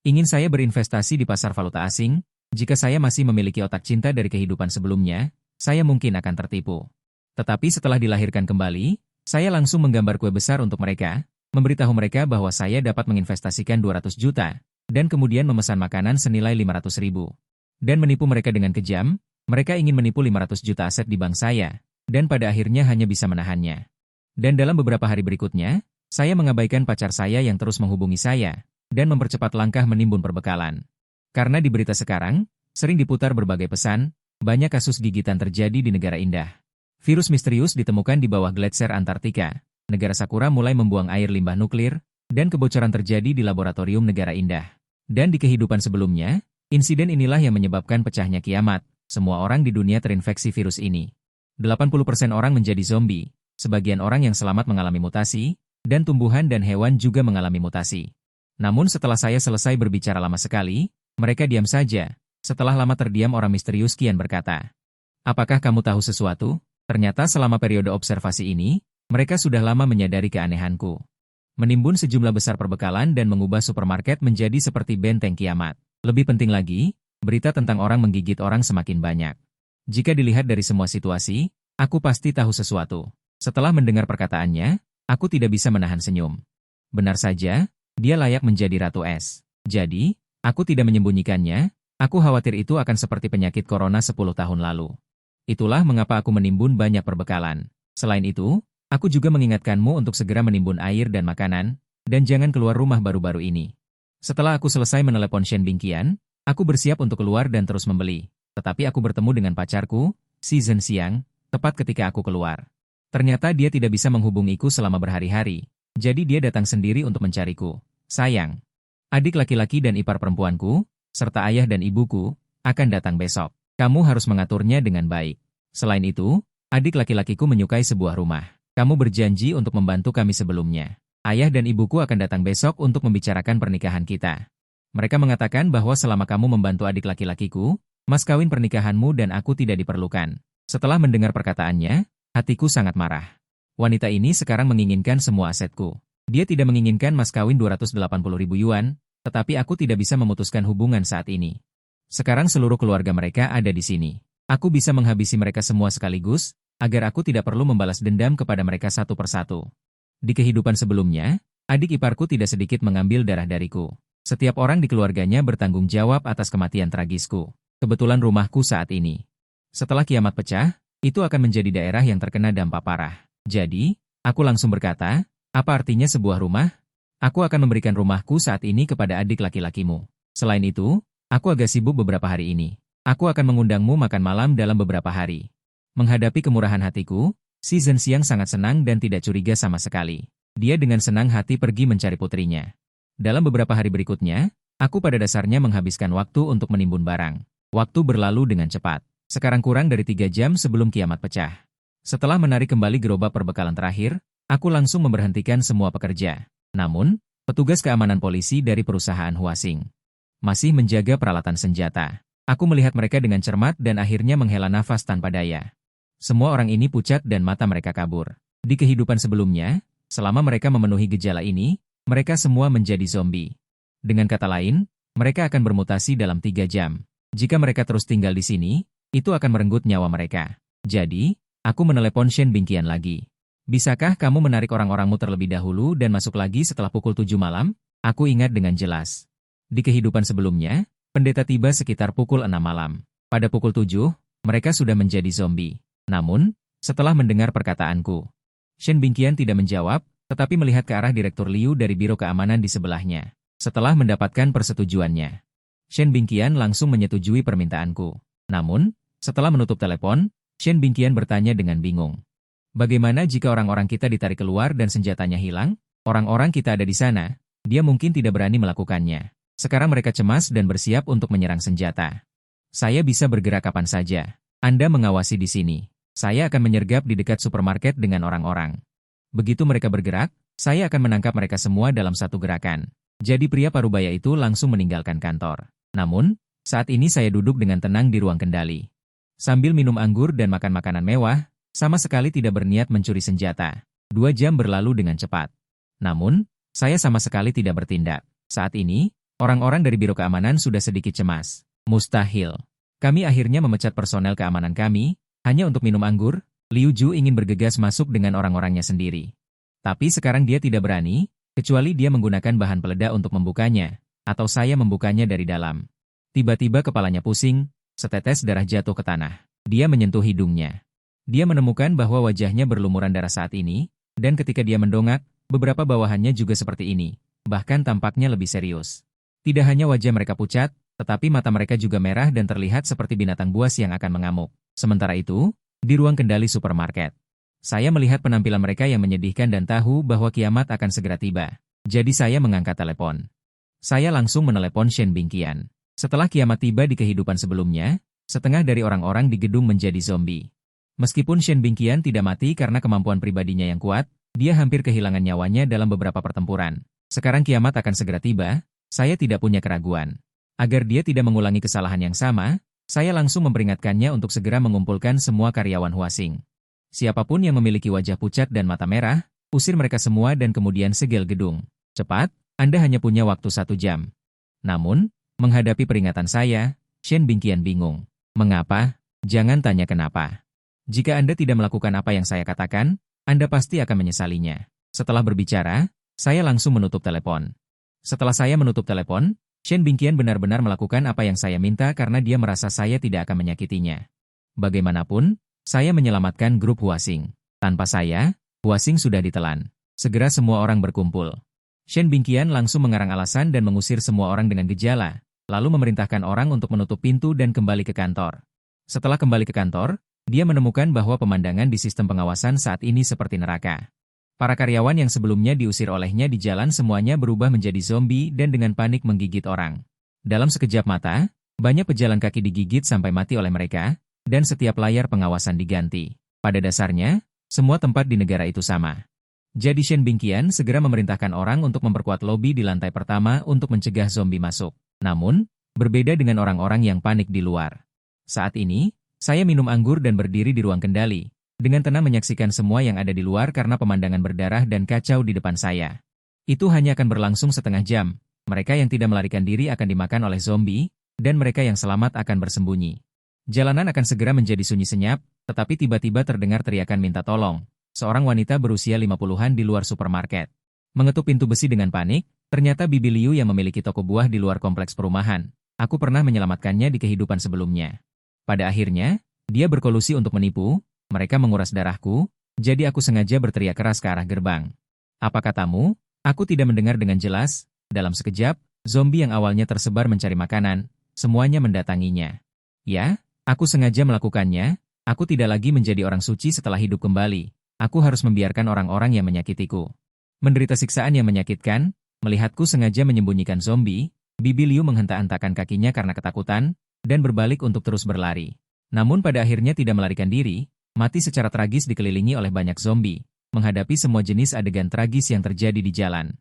Ingin saya berinvestasi di pasar valuta asing, jika saya masih memiliki otak cinta dari kehidupan sebelumnya, saya mungkin akan tertipu. Tetapi setelah dilahirkan kembali, saya langsung menggambar kue besar untuk mereka, memberitahu mereka bahwa saya dapat menginvestasikan 200 juta, dan kemudian memesan makanan senilai 500 ribu. Dan menipu mereka dengan kejam, mereka ingin menipu 500 juta aset di bank saya, dan pada akhirnya hanya bisa menahannya. Dan dalam beberapa hari berikutnya, saya mengabaikan pacar saya yang terus menghubungi saya, dan mempercepat langkah menimbun perbekalan. Karena di berita sekarang, sering diputar berbagai pesan, banyak kasus gigitan terjadi di negara indah. Virus misterius ditemukan di bawah gletser Antartika, negara Sakura mulai membuang air limbah nuklir, dan kebocoran terjadi di laboratorium negara indah. Dan di kehidupan sebelumnya, insiden inilah yang menyebabkan pecahnya kiamat, semua orang di dunia terinfeksi virus ini. 80% orang menjadi zombie, sebagian orang yang selamat mengalami mutasi, dan tumbuhan dan hewan juga mengalami mutasi. Namun setelah saya selesai berbicara lama sekali, mereka diam saja. Setelah lama terdiam orang misterius kian berkata, apakah kamu tahu sesuatu? Ternyata selama periode observasi ini, mereka sudah lama menyadari keanehanku. Menimbun sejumlah besar perbekalan dan mengubah supermarket menjadi seperti benteng kiamat. Lebih penting lagi, berita tentang orang menggigit orang semakin banyak. Jika dilihat dari semua situasi, aku pasti tahu sesuatu. Setelah mendengar perkataannya, aku tidak bisa menahan senyum. Benar saja, dia layak menjadi Ratu Es. Jadi, aku tidak menyembunyikannya, aku khawatir itu akan seperti penyakit corona 10 tahun lalu. Itulah mengapa aku menimbun banyak perbekalan. Selain itu, aku juga mengingatkanmu untuk segera menimbun air dan makanan, dan jangan keluar rumah baru-baru ini. Setelah aku selesai menelepon Shen Bingqian, aku bersiap untuk keluar dan terus membeli. Tetapi aku bertemu dengan pacarku, si Zhen Xiang, tepat ketika aku keluar. Ternyata dia tidak bisa menghubungiku selama berhari-hari. Jadi dia datang sendiri untuk mencariku. Sayang, adik laki-laki dan ipar perempuanku, serta ayah dan ibuku, akan datang besok. Kamu harus mengaturnya dengan baik. Selain itu, adik laki-lakiku menyukai sebuah rumah. Kamu berjanji untuk membantu kami sebelumnya. Ayah dan ibuku akan datang besok untuk membicarakan pernikahan kita. Mereka mengatakan bahwa selama kamu membantu adik laki-lakiku, mas kawin pernikahanmu dan aku tidak diperlukan. Setelah mendengar perkataannya, hatiku sangat marah. Wanita ini sekarang menginginkan semua asetku. Dia tidak menginginkan mas kawin 280.000 yuan, tetapi aku tidak bisa memutuskan hubungan saat ini. Sekarang seluruh keluarga mereka ada di sini. Aku bisa menghabisi mereka semua sekaligus, agar aku tidak perlu membalas dendam kepada mereka satu persatu. Di kehidupan sebelumnya, adik iparku tidak sedikit mengambil darah dariku. Setiap orang di keluarganya bertanggung jawab atas kematian tragisku. Kebetulan rumahku saat ini. Setelah kiamat pecah, itu akan menjadi daerah yang terkena dampak parah. Jadi, aku langsung berkata, apa artinya sebuah rumah? Aku akan memberikan rumahku saat ini kepada adik laki-lakimu. Selain itu, aku agak sibuk beberapa hari ini. Aku akan mengundangmu makan malam dalam beberapa hari. Menghadapi kemurahan hatiku, si Zhenxiang sangat senang dan tidak curiga sama sekali. Dia dengan senang hati pergi mencari putrinya. Dalam beberapa hari berikutnya, aku pada dasarnya menghabiskan waktu untuk menimbun barang. Waktu berlalu dengan cepat. Sekarang kurang dari 3 jam sebelum kiamat pecah. Setelah menarik kembali gerobak perbekalan terakhir, aku langsung memberhentikan semua pekerja. Namun, petugas keamanan polisi dari perusahaan Huasing masih menjaga peralatan senjata. Aku melihat mereka dengan cermat dan akhirnya menghela nafas tanpa daya. Semua orang ini pucat dan mata mereka kabur. Di kehidupan sebelumnya, selama mereka memenuhi gejala ini, mereka semua menjadi zombie. Dengan kata lain, mereka akan bermutasi dalam 3 jam. Jika mereka terus tinggal di sini, itu akan merenggut nyawa mereka. Jadi, aku menelepon Shen Bingqian lagi. Bisakah kamu menarik orang-orangmu terlebih dahulu dan masuk lagi setelah pukul 7 malam? Aku ingat dengan jelas. Di kehidupan sebelumnya, pendeta tiba sekitar pukul 6 malam. Pada pukul 7, mereka sudah menjadi zombie. Namun, setelah mendengar perkataanku, Shen Bingqian tidak menjawab, tetapi melihat ke arah Direktur Liu dari Biro Keamanan di sebelahnya. Setelah mendapatkan persetujuannya, Shen Bingqian langsung menyetujui permintaanku. Namun, setelah menutup telepon, Shen Bingqian bertanya dengan bingung. Bagaimana jika orang-orang kita ditarik keluar dan senjatanya hilang? Orang-orang kita ada di sana, dia mungkin tidak berani melakukannya. Sekarang mereka cemas dan bersiap untuk menyerang senjata. Saya bisa bergerak kapan saja. Anda mengawasi di sini. Saya akan menyergap di dekat supermarket dengan orang-orang. Begitu mereka bergerak, saya akan menangkap mereka semua dalam satu gerakan. Jadi pria parubaya itu langsung meninggalkan kantor. Namun, saat ini saya duduk dengan tenang di ruang kendali. Sambil minum anggur dan makan makanan mewah, sama sekali tidak berniat mencuri senjata. 2 jam berlalu dengan cepat. Namun, saya sama sekali tidak bertindak. Saat ini, orang-orang dari Biro Keamanan sudah sedikit cemas. Mustahil. Kami akhirnya memecat personel keamanan kami, hanya untuk minum anggur. Liu Ju ingin bergegas masuk dengan orang-orangnya sendiri. Tapi sekarang dia tidak berani, kecuali dia menggunakan bahan peledak untuk membukanya, atau saya membukanya dari dalam. Tiba-tiba kepalanya pusing, setetes darah jatuh ke tanah. Dia menyentuh hidungnya. Dia menemukan bahwa wajahnya berlumuran darah saat ini, dan ketika dia mendongak, beberapa bawahannya juga seperti ini, bahkan tampaknya lebih serius. Tidak hanya wajah mereka pucat, tetapi mata mereka juga merah dan terlihat seperti binatang buas yang akan mengamuk. Sementara itu, di ruang kendali supermarket, saya melihat penampilan mereka yang menyedihkan dan tahu bahwa kiamat akan segera tiba. Jadi saya mengangkat telepon. Saya langsung menelepon Shen Bingqian. Setelah kiamat tiba di kehidupan sebelumnya, setengah dari orang-orang di gedung menjadi zombie. Meskipun Shen Bingqian tidak mati karena kemampuan pribadinya yang kuat, dia hampir kehilangan nyawanya dalam beberapa pertempuran. Sekarang kiamat akan segera tiba, saya tidak punya keraguan. Agar dia tidak mengulangi kesalahan yang sama, saya langsung memperingatkannya untuk segera mengumpulkan semua karyawan Huasing. Siapapun yang memiliki wajah pucat dan mata merah, usir mereka semua dan kemudian segel gedung. Cepat, Anda hanya punya waktu 1 jam. Namun, menghadapi peringatan saya, Shen Bingqian bingung. Mengapa? Jangan tanya kenapa. Jika Anda tidak melakukan apa yang saya katakan, Anda pasti akan menyesalinya. Setelah berbicara, saya langsung menutup telepon. Setelah saya menutup telepon, Shen Bingqian benar-benar melakukan apa yang saya minta karena dia merasa saya tidak akan menyakitinya. Bagaimanapun, saya menyelamatkan grup Huasing. Tanpa saya, Huasing sudah ditelan. Segera semua orang berkumpul. Shen Bingqian langsung mengarang alasan dan mengusir semua orang dengan gejala, lalu memerintahkan orang untuk menutup pintu dan kembali ke kantor. Setelah kembali ke kantor, dia menemukan bahwa pemandangan di sistem pengawasan saat ini seperti neraka. Para karyawan yang sebelumnya diusir olehnya di jalan semuanya berubah menjadi zombie dan dengan panik menggigit orang. Dalam sekejap mata, banyak pejalan kaki digigit sampai mati oleh mereka, dan setiap layar pengawasan diganti. Pada dasarnya, semua tempat di negara itu sama. Jadi Shen Bingqian segera memerintahkan orang untuk memperkuat lobi di lantai pertama untuk mencegah zombie masuk. Namun, berbeda dengan orang-orang yang panik di luar. Saat ini, saya minum anggur dan berdiri di ruang kendali, dengan tenang menyaksikan semua yang ada di luar karena pemandangan berdarah dan kacau di depan saya. Itu hanya akan berlangsung setengah jam. Mereka yang tidak melarikan diri akan dimakan oleh zombie, dan mereka yang selamat akan bersembunyi. Jalanan akan segera menjadi sunyi senyap, tetapi tiba-tiba terdengar teriakan minta tolong. Seorang wanita berusia 50-an di luar supermarket. Mengetuk pintu besi dengan panik, ternyata Bibi Liu yang memiliki toko buah di luar kompleks perumahan. Aku pernah menyelamatkannya di kehidupan sebelumnya. Pada akhirnya, dia berkolusi untuk menipu, mereka menguras darahku, jadi aku sengaja berteriak keras ke arah gerbang. Apa katamu? Aku tidak mendengar dengan jelas. Dalam sekejap, zombie yang awalnya tersebar mencari makanan, semuanya mendatanginya. Ya, aku sengaja melakukannya, aku tidak lagi menjadi orang suci setelah hidup kembali. Aku harus membiarkan orang-orang yang menyakitiku menderita siksaan yang menyakitkan. Melihatku sengaja menyembunyikan zombie, Bibi Liu menghentak-hentakan kakinya karena ketakutan, dan berbalik untuk terus berlari. Namun pada akhirnya tidak melarikan diri, mati secara tragis dikelilingi oleh banyak zombie, menghadapi semua jenis adegan tragis yang terjadi di jalan.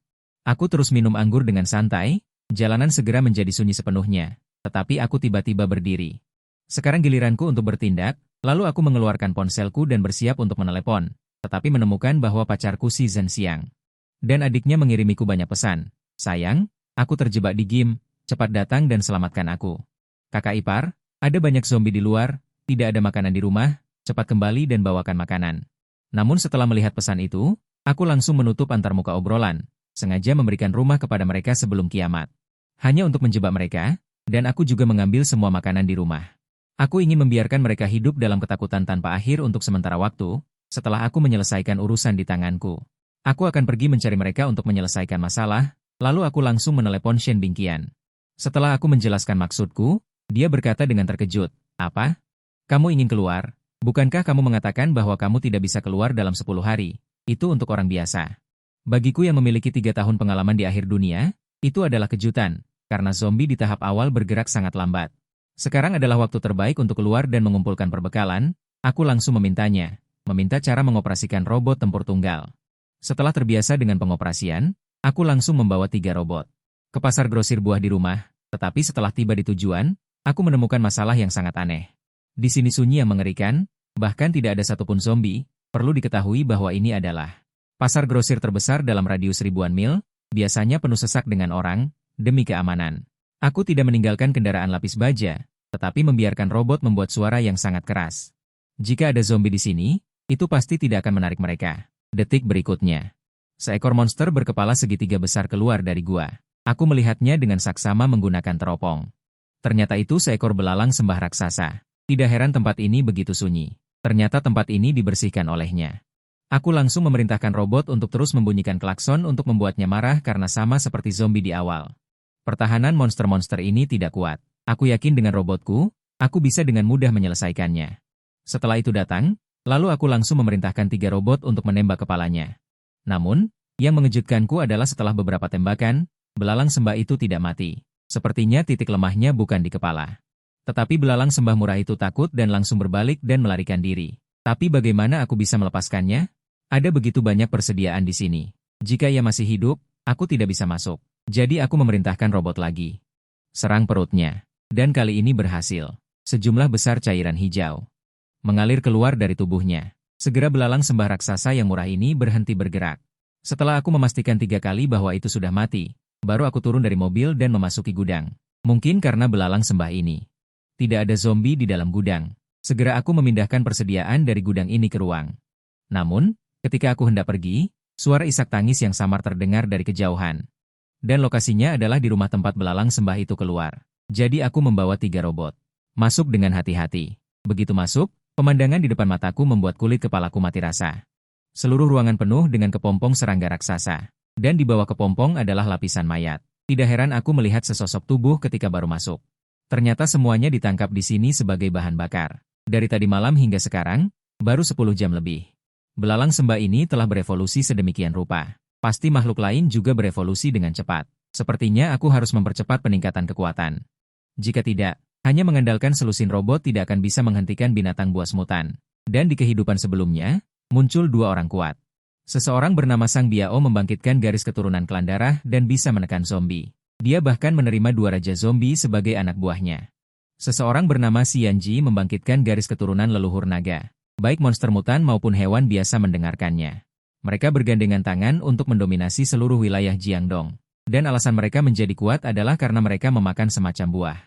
Aku terus minum anggur dengan santai, jalanan segera menjadi sunyi sepenuhnya, tetapi aku tiba-tiba berdiri. Sekarang giliranku untuk bertindak, lalu aku mengeluarkan ponselku dan bersiap untuk menelepon, tetapi menemukan bahwa pacarku si Zhen Xiang dan adiknya mengirimiku banyak pesan. Sayang, aku terjebak di game, cepat datang dan selamatkan aku. Kakak ipar, ada banyak zombie di luar, tidak ada makanan di rumah, cepat kembali dan bawakan makanan. Namun setelah melihat pesan itu, aku langsung menutup antarmuka obrolan, sengaja memberikan rumah kepada mereka sebelum kiamat. Hanya untuk menjebak mereka, dan aku juga mengambil semua makanan di rumah. Aku ingin membiarkan mereka hidup dalam ketakutan tanpa akhir untuk sementara waktu. Setelah aku menyelesaikan urusan di tanganku, aku akan pergi mencari mereka untuk menyelesaikan masalah, lalu aku langsung menelepon Shen Bingqian. Setelah aku menjelaskan maksudku, dia berkata dengan terkejut, "Apa? Kamu ingin keluar? Bukankah kamu mengatakan bahwa kamu tidak bisa keluar dalam 10 hari? Itu untuk orang biasa." Bagiku yang memiliki 3 tahun pengalaman di akhir dunia, itu adalah kejutan, karena zombie di tahap awal bergerak sangat lambat. Sekarang adalah waktu terbaik untuk keluar dan mengumpulkan perbekalan. Aku langsung meminta cara mengoperasikan robot tempur tunggal. Setelah terbiasa dengan pengoperasian, aku langsung membawa 3 robot ke pasar grosir buah di rumah, tetapi setelah tiba di tujuan, aku menemukan masalah yang sangat aneh. Di sini sunyi yang mengerikan, bahkan tidak ada satupun zombie. Perlu diketahui bahwa ini adalah pasar grosir terbesar dalam radius ribuan mil, biasanya penuh sesak dengan orang. Demi keamanan, aku tidak meninggalkan kendaraan lapis baja, tetapi membiarkan robot membuat suara yang sangat keras. Jika ada zombie di sini, itu pasti tidak akan menarik mereka. Detik berikutnya, seekor monster berkepala segitiga besar keluar dari gua. Aku melihatnya dengan saksama menggunakan teropong. Ternyata itu seekor belalang sembah raksasa. Tidak heran tempat ini begitu sunyi. Ternyata tempat ini dibersihkan olehnya. Aku langsung memerintahkan robot untuk terus membunyikan klakson untuk membuatnya marah karena sama seperti zombie di awal. Pertahanan monster-monster ini tidak kuat. Aku yakin dengan robotku, aku bisa dengan mudah menyelesaikannya. Setelah itu datang, lalu aku langsung memerintahkan 3 robot untuk menembak kepalanya. Namun, yang mengejutkanku adalah setelah beberapa tembakan, belalang sembah itu tidak mati. Sepertinya titik lemahnya bukan di kepala. Tetapi belalang sembah murah itu takut dan langsung berbalik dan melarikan diri. Tapi bagaimana aku bisa melepaskannya? Ada begitu banyak persediaan di sini. Jika ia masih hidup, aku tidak bisa masuk. Jadi aku memerintahkan robot lagi. Serang perutnya. Dan kali ini berhasil. Sejumlah besar cairan hijau mengalir keluar dari tubuhnya. Segera belalang sembah raksasa yang murah ini berhenti bergerak. Setelah aku memastikan 3 kali bahwa itu sudah mati, baru aku turun dari mobil dan memasuki gudang. Mungkin karena belalang sembah ini tidak ada zombie di dalam gudang. Segera aku memindahkan persediaan dari gudang ini ke ruang. Namun, ketika aku hendak pergi, suara isak tangis yang samar terdengar dari kejauhan. Dan lokasinya adalah di rumah tempat belalang sembah itu keluar. Jadi aku membawa 3 robot. Masuk dengan hati-hati. Begitu masuk, pemandangan di depan mataku membuat kulit kepalaku mati rasa. Seluruh ruangan penuh dengan kepompong serangga raksasa. Dan di bawah kepompong adalah lapisan mayat. Tidak heran aku melihat sesosok tubuh ketika baru masuk. Ternyata semuanya ditangkap di sini sebagai bahan bakar. Dari tadi malam hingga sekarang, baru 10 jam lebih. Belalang sembah ini telah berevolusi sedemikian rupa. Pasti makhluk lain juga berevolusi dengan cepat. Sepertinya aku harus mempercepat peningkatan kekuatan. Jika tidak, Hanya mengandalkan selusin robot tidak akan bisa menghentikan binatang buas mutan. Dan di kehidupan sebelumnya, muncul dua orang kuat. Seseorang bernama Sang Biao membangkitkan garis keturunan klan darah dan bisa menekan zombie. Dia bahkan menerima dua raja zombie sebagai anak buahnya. Seseorang bernama Xianji membangkitkan garis keturunan leluhur naga. Baik monster mutan maupun hewan biasa mendengarkannya. Mereka bergandengan tangan untuk mendominasi seluruh wilayah Jiangdong. Dan alasan mereka menjadi kuat adalah karena mereka memakan semacam buah.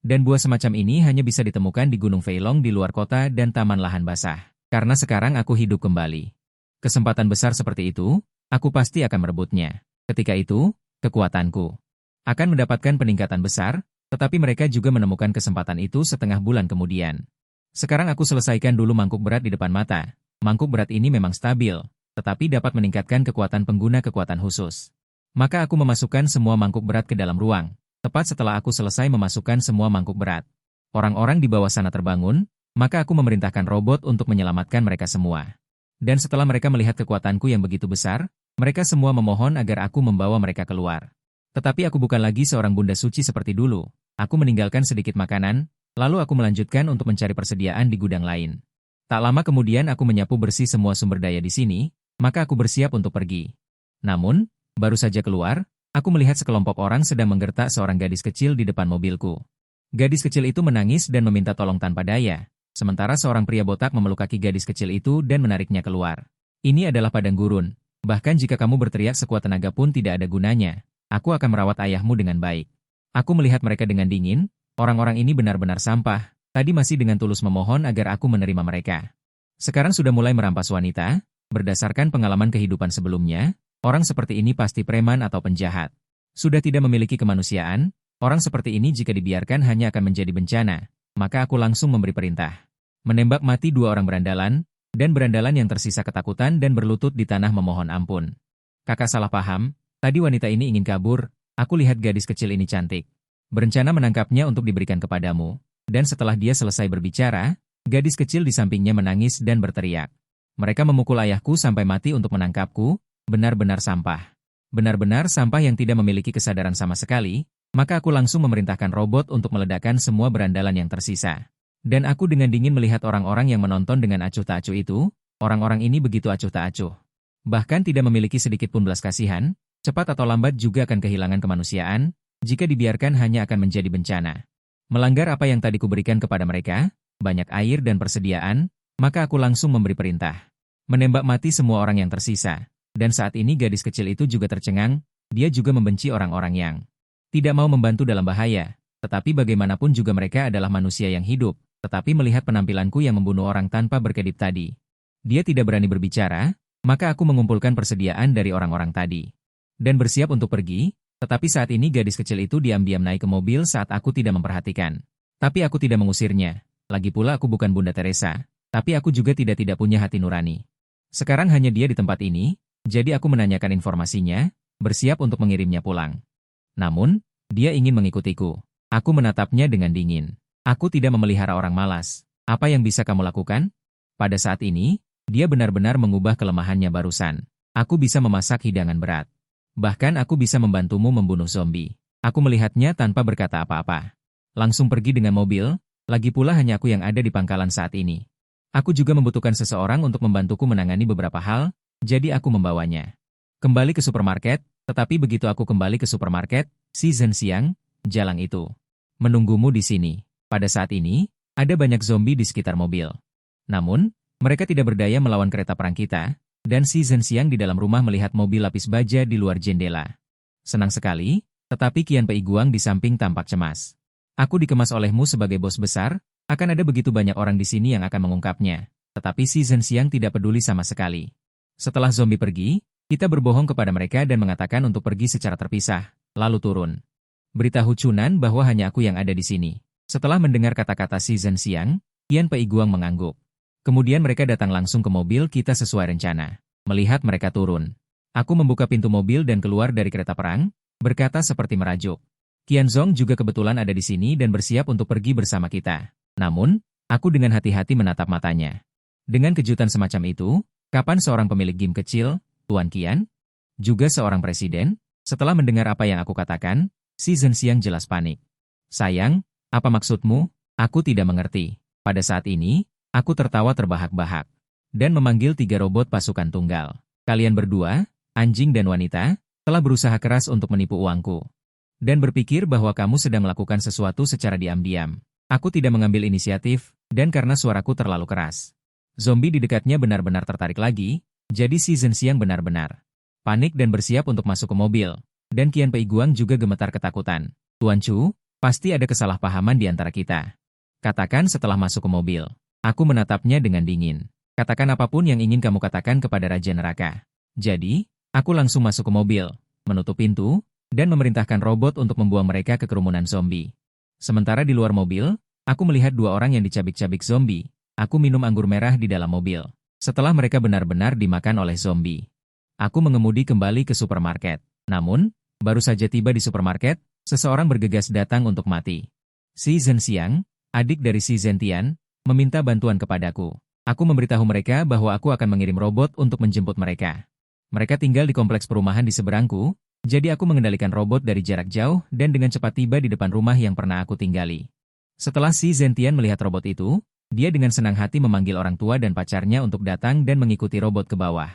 Dan buah semacam ini hanya bisa ditemukan di Gunung Feilong di luar kota dan taman lahan basah. Karena sekarang aku hidup kembali. Kesempatan besar seperti itu, aku pasti akan merebutnya. Ketika itu, kekuatanku akan mendapatkan peningkatan besar, tetapi mereka juga menemukan kesempatan itu setengah bulan kemudian. Sekarang aku selesaikan dulu mangkuk berat di depan mata. Mangkuk berat ini memang stabil, tetapi dapat meningkatkan kekuatan pengguna kekuatan khusus. Maka aku memasukkan semua mangkuk berat ke dalam ruang. Tepat setelah aku selesai memasukkan semua mangkuk berat, orang-orang di bawah sana terbangun, maka aku memerintahkan robot untuk menyelamatkan mereka semua. Dan setelah mereka melihat kekuatanku yang begitu besar, mereka semua memohon agar aku membawa mereka keluar. Tetapi aku bukan lagi seorang bunda suci seperti dulu. Aku meninggalkan sedikit makanan, lalu aku melanjutkan untuk mencari persediaan di gudang lain. Tak lama kemudian aku menyapu bersih semua sumber daya di sini, maka aku bersiap untuk pergi. Namun, baru saja keluar, aku melihat sekelompok orang sedang menggertak seorang gadis kecil di depan mobilku. Gadis kecil itu menangis dan meminta tolong tanpa daya, sementara seorang pria botak memeluk kaki gadis kecil itu dan menariknya keluar. Ini adalah padang gurun, bahkan jika kamu berteriak sekuat tenaga pun tidak ada gunanya. Aku akan merawat ayahmu dengan baik. Aku melihat mereka dengan dingin, orang-orang ini benar-benar sampah, tadi masih dengan tulus memohon agar aku menerima mereka. Sekarang sudah mulai merampas wanita, berdasarkan pengalaman kehidupan sebelumnya, orang seperti ini pasti preman atau penjahat. Sudah tidak memiliki kemanusiaan, orang seperti ini jika dibiarkan hanya akan menjadi bencana, maka aku langsung memberi perintah. Menembak mati dua orang berandalan, dan berandalan yang tersisa ketakutan dan berlutut di tanah memohon ampun. Kakak salah paham, tadi wanita ini ingin kabur, aku lihat gadis kecil ini cantik. Berencana menangkapnya untuk diberikan kepadamu, dan setelah dia selesai berbicara, gadis kecil di sampingnya menangis dan berteriak. Mereka memukul ayahku sampai mati untuk menangkapku. Benar-benar sampah. Benar-benar sampah yang tidak memiliki kesadaran sama sekali, maka aku langsung memerintahkan robot untuk meledakkan semua berandalan yang tersisa. Dan aku dengan dingin melihat orang-orang yang menonton dengan acuh tak acuh itu, orang-orang ini begitu acuh tak acuh. Bahkan tidak memiliki sedikit pun belas kasihan, cepat atau lambat juga akan kehilangan kemanusiaan, jika dibiarkan hanya akan menjadi bencana. Melanggar apa yang tadi kuberikan kepada mereka, banyak air dan persediaan, maka aku langsung memberi perintah. Menembak mati semua orang yang tersisa. Dan saat ini gadis kecil itu juga tercengang, dia juga membenci orang-orang yang tidak mau membantu dalam bahaya, tetapi bagaimanapun juga mereka adalah manusia yang hidup, tetapi melihat penampilanku yang membunuh orang tanpa berkedip tadi. Dia tidak berani berbicara, maka aku mengumpulkan persediaan dari orang-orang tadi. Dan bersiap untuk pergi, tetapi saat ini gadis kecil itu diam-diam naik ke mobil saat aku tidak memperhatikan. Tapi aku tidak mengusirnya, lagi pula aku bukan Bunda Teresa, tapi aku juga tidak punya hati nurani. Sekarang hanya dia di tempat ini, jadi aku menanyakan informasinya, bersiap untuk mengirimnya pulang. Namun, dia ingin mengikutiku. Aku menatapnya dengan dingin. Aku tidak memelihara orang malas. Apa yang bisa kamu lakukan? Pada saat ini, dia benar-benar mengubah kelemahannya barusan. Aku bisa memasak hidangan berat. Bahkan aku bisa membantumu membunuh zombie. Aku melihatnya tanpa berkata apa-apa. Langsung pergi dengan mobil, lagi pula hanya aku yang ada di pangkalan saat ini. Aku juga membutuhkan seseorang untuk membantuku menangani beberapa hal, jadi aku membawanya. Kembali ke supermarket, tetapi begitu aku kembali ke supermarket, si Zhenxiang, jalang itu menunggumu di sini. Pada saat ini, ada banyak zombie di sekitar mobil. Namun, mereka tidak berdaya melawan kereta perang kita, dan si Zhenxiang di dalam rumah melihat mobil lapis baja di luar jendela. Senang sekali, tetapi Qian Pei Guang di samping tampak cemas. Aku dikemas olehmu sebagai bos besar, akan ada begitu banyak orang di sini yang akan mengungkapnya. Tetapi si Zhenxiang tidak peduli sama sekali. Setelah zombie pergi, kita berbohong kepada mereka dan mengatakan untuk pergi secara terpisah, lalu turun. Beritahu Chunan bahwa hanya aku yang ada di sini. Setelah mendengar kata-kata si Zhenxiang, Qian Pei Guang mengangguk. Kemudian mereka datang langsung ke mobil kita sesuai rencana. Melihat mereka turun, aku membuka pintu mobil dan keluar dari kereta perang, berkata seperti merajuk. Qianzong juga kebetulan ada di sini dan bersiap untuk pergi bersama kita. Namun, aku dengan hati-hati menatap matanya. Dengan kejutan semacam itu, kapan seorang pemilik game kecil, Tuan Qian, juga seorang presiden, setelah mendengar apa yang aku katakan, si Zhenxiang jelas panik. Sayang, Apa maksudmu? Aku tidak mengerti. Pada saat ini, aku tertawa terbahak-bahak dan memanggil 3 robot pasukan tunggal. Kalian berdua, anjing dan wanita, telah berusaha keras untuk menipu uangku. Dan berpikir bahwa kamu sedang melakukan sesuatu secara diam-diam. Aku tidak mengambil inisiatif, dan karena suaraku terlalu keras. Zombie di dekatnya benar-benar tertarik lagi, jadi si Zhenxiang benar-benar panik dan bersiap untuk masuk ke mobil. Dan Qian Pei Guang juga gemetar ketakutan. Tuan Chu, pasti ada kesalahpahaman di antara kita. Katakan setelah masuk ke mobil. Aku menatapnya dengan dingin. Katakan apapun yang ingin kamu katakan kepada Raja Neraka. Jadi, aku langsung masuk ke mobil, menutup pintu, dan memerintahkan robot untuk membuang mereka ke kerumunan zombie. Sementara di luar mobil, aku melihat 2 orang yang dicabik-cabik zombie. Aku minum anggur merah di dalam mobil. Setelah mereka benar-benar dimakan oleh zombie. Aku mengemudi kembali ke supermarket. Namun, baru saja tiba di supermarket, seseorang bergegas datang untuk mati. Si Zhenxiang, adik dari si Zhentian, meminta bantuan kepadaku. Aku memberitahu mereka bahwa aku akan mengirim robot untuk menjemput mereka. Mereka tinggal di kompleks perumahan di seberangku, jadi aku mengendalikan robot dari jarak jauh dan dengan cepat tiba di depan rumah yang pernah aku tinggali. Setelah si Zhentian melihat robot itu, dia dengan senang hati memanggil orang tua dan pacarnya untuk datang dan mengikuti robot ke bawah.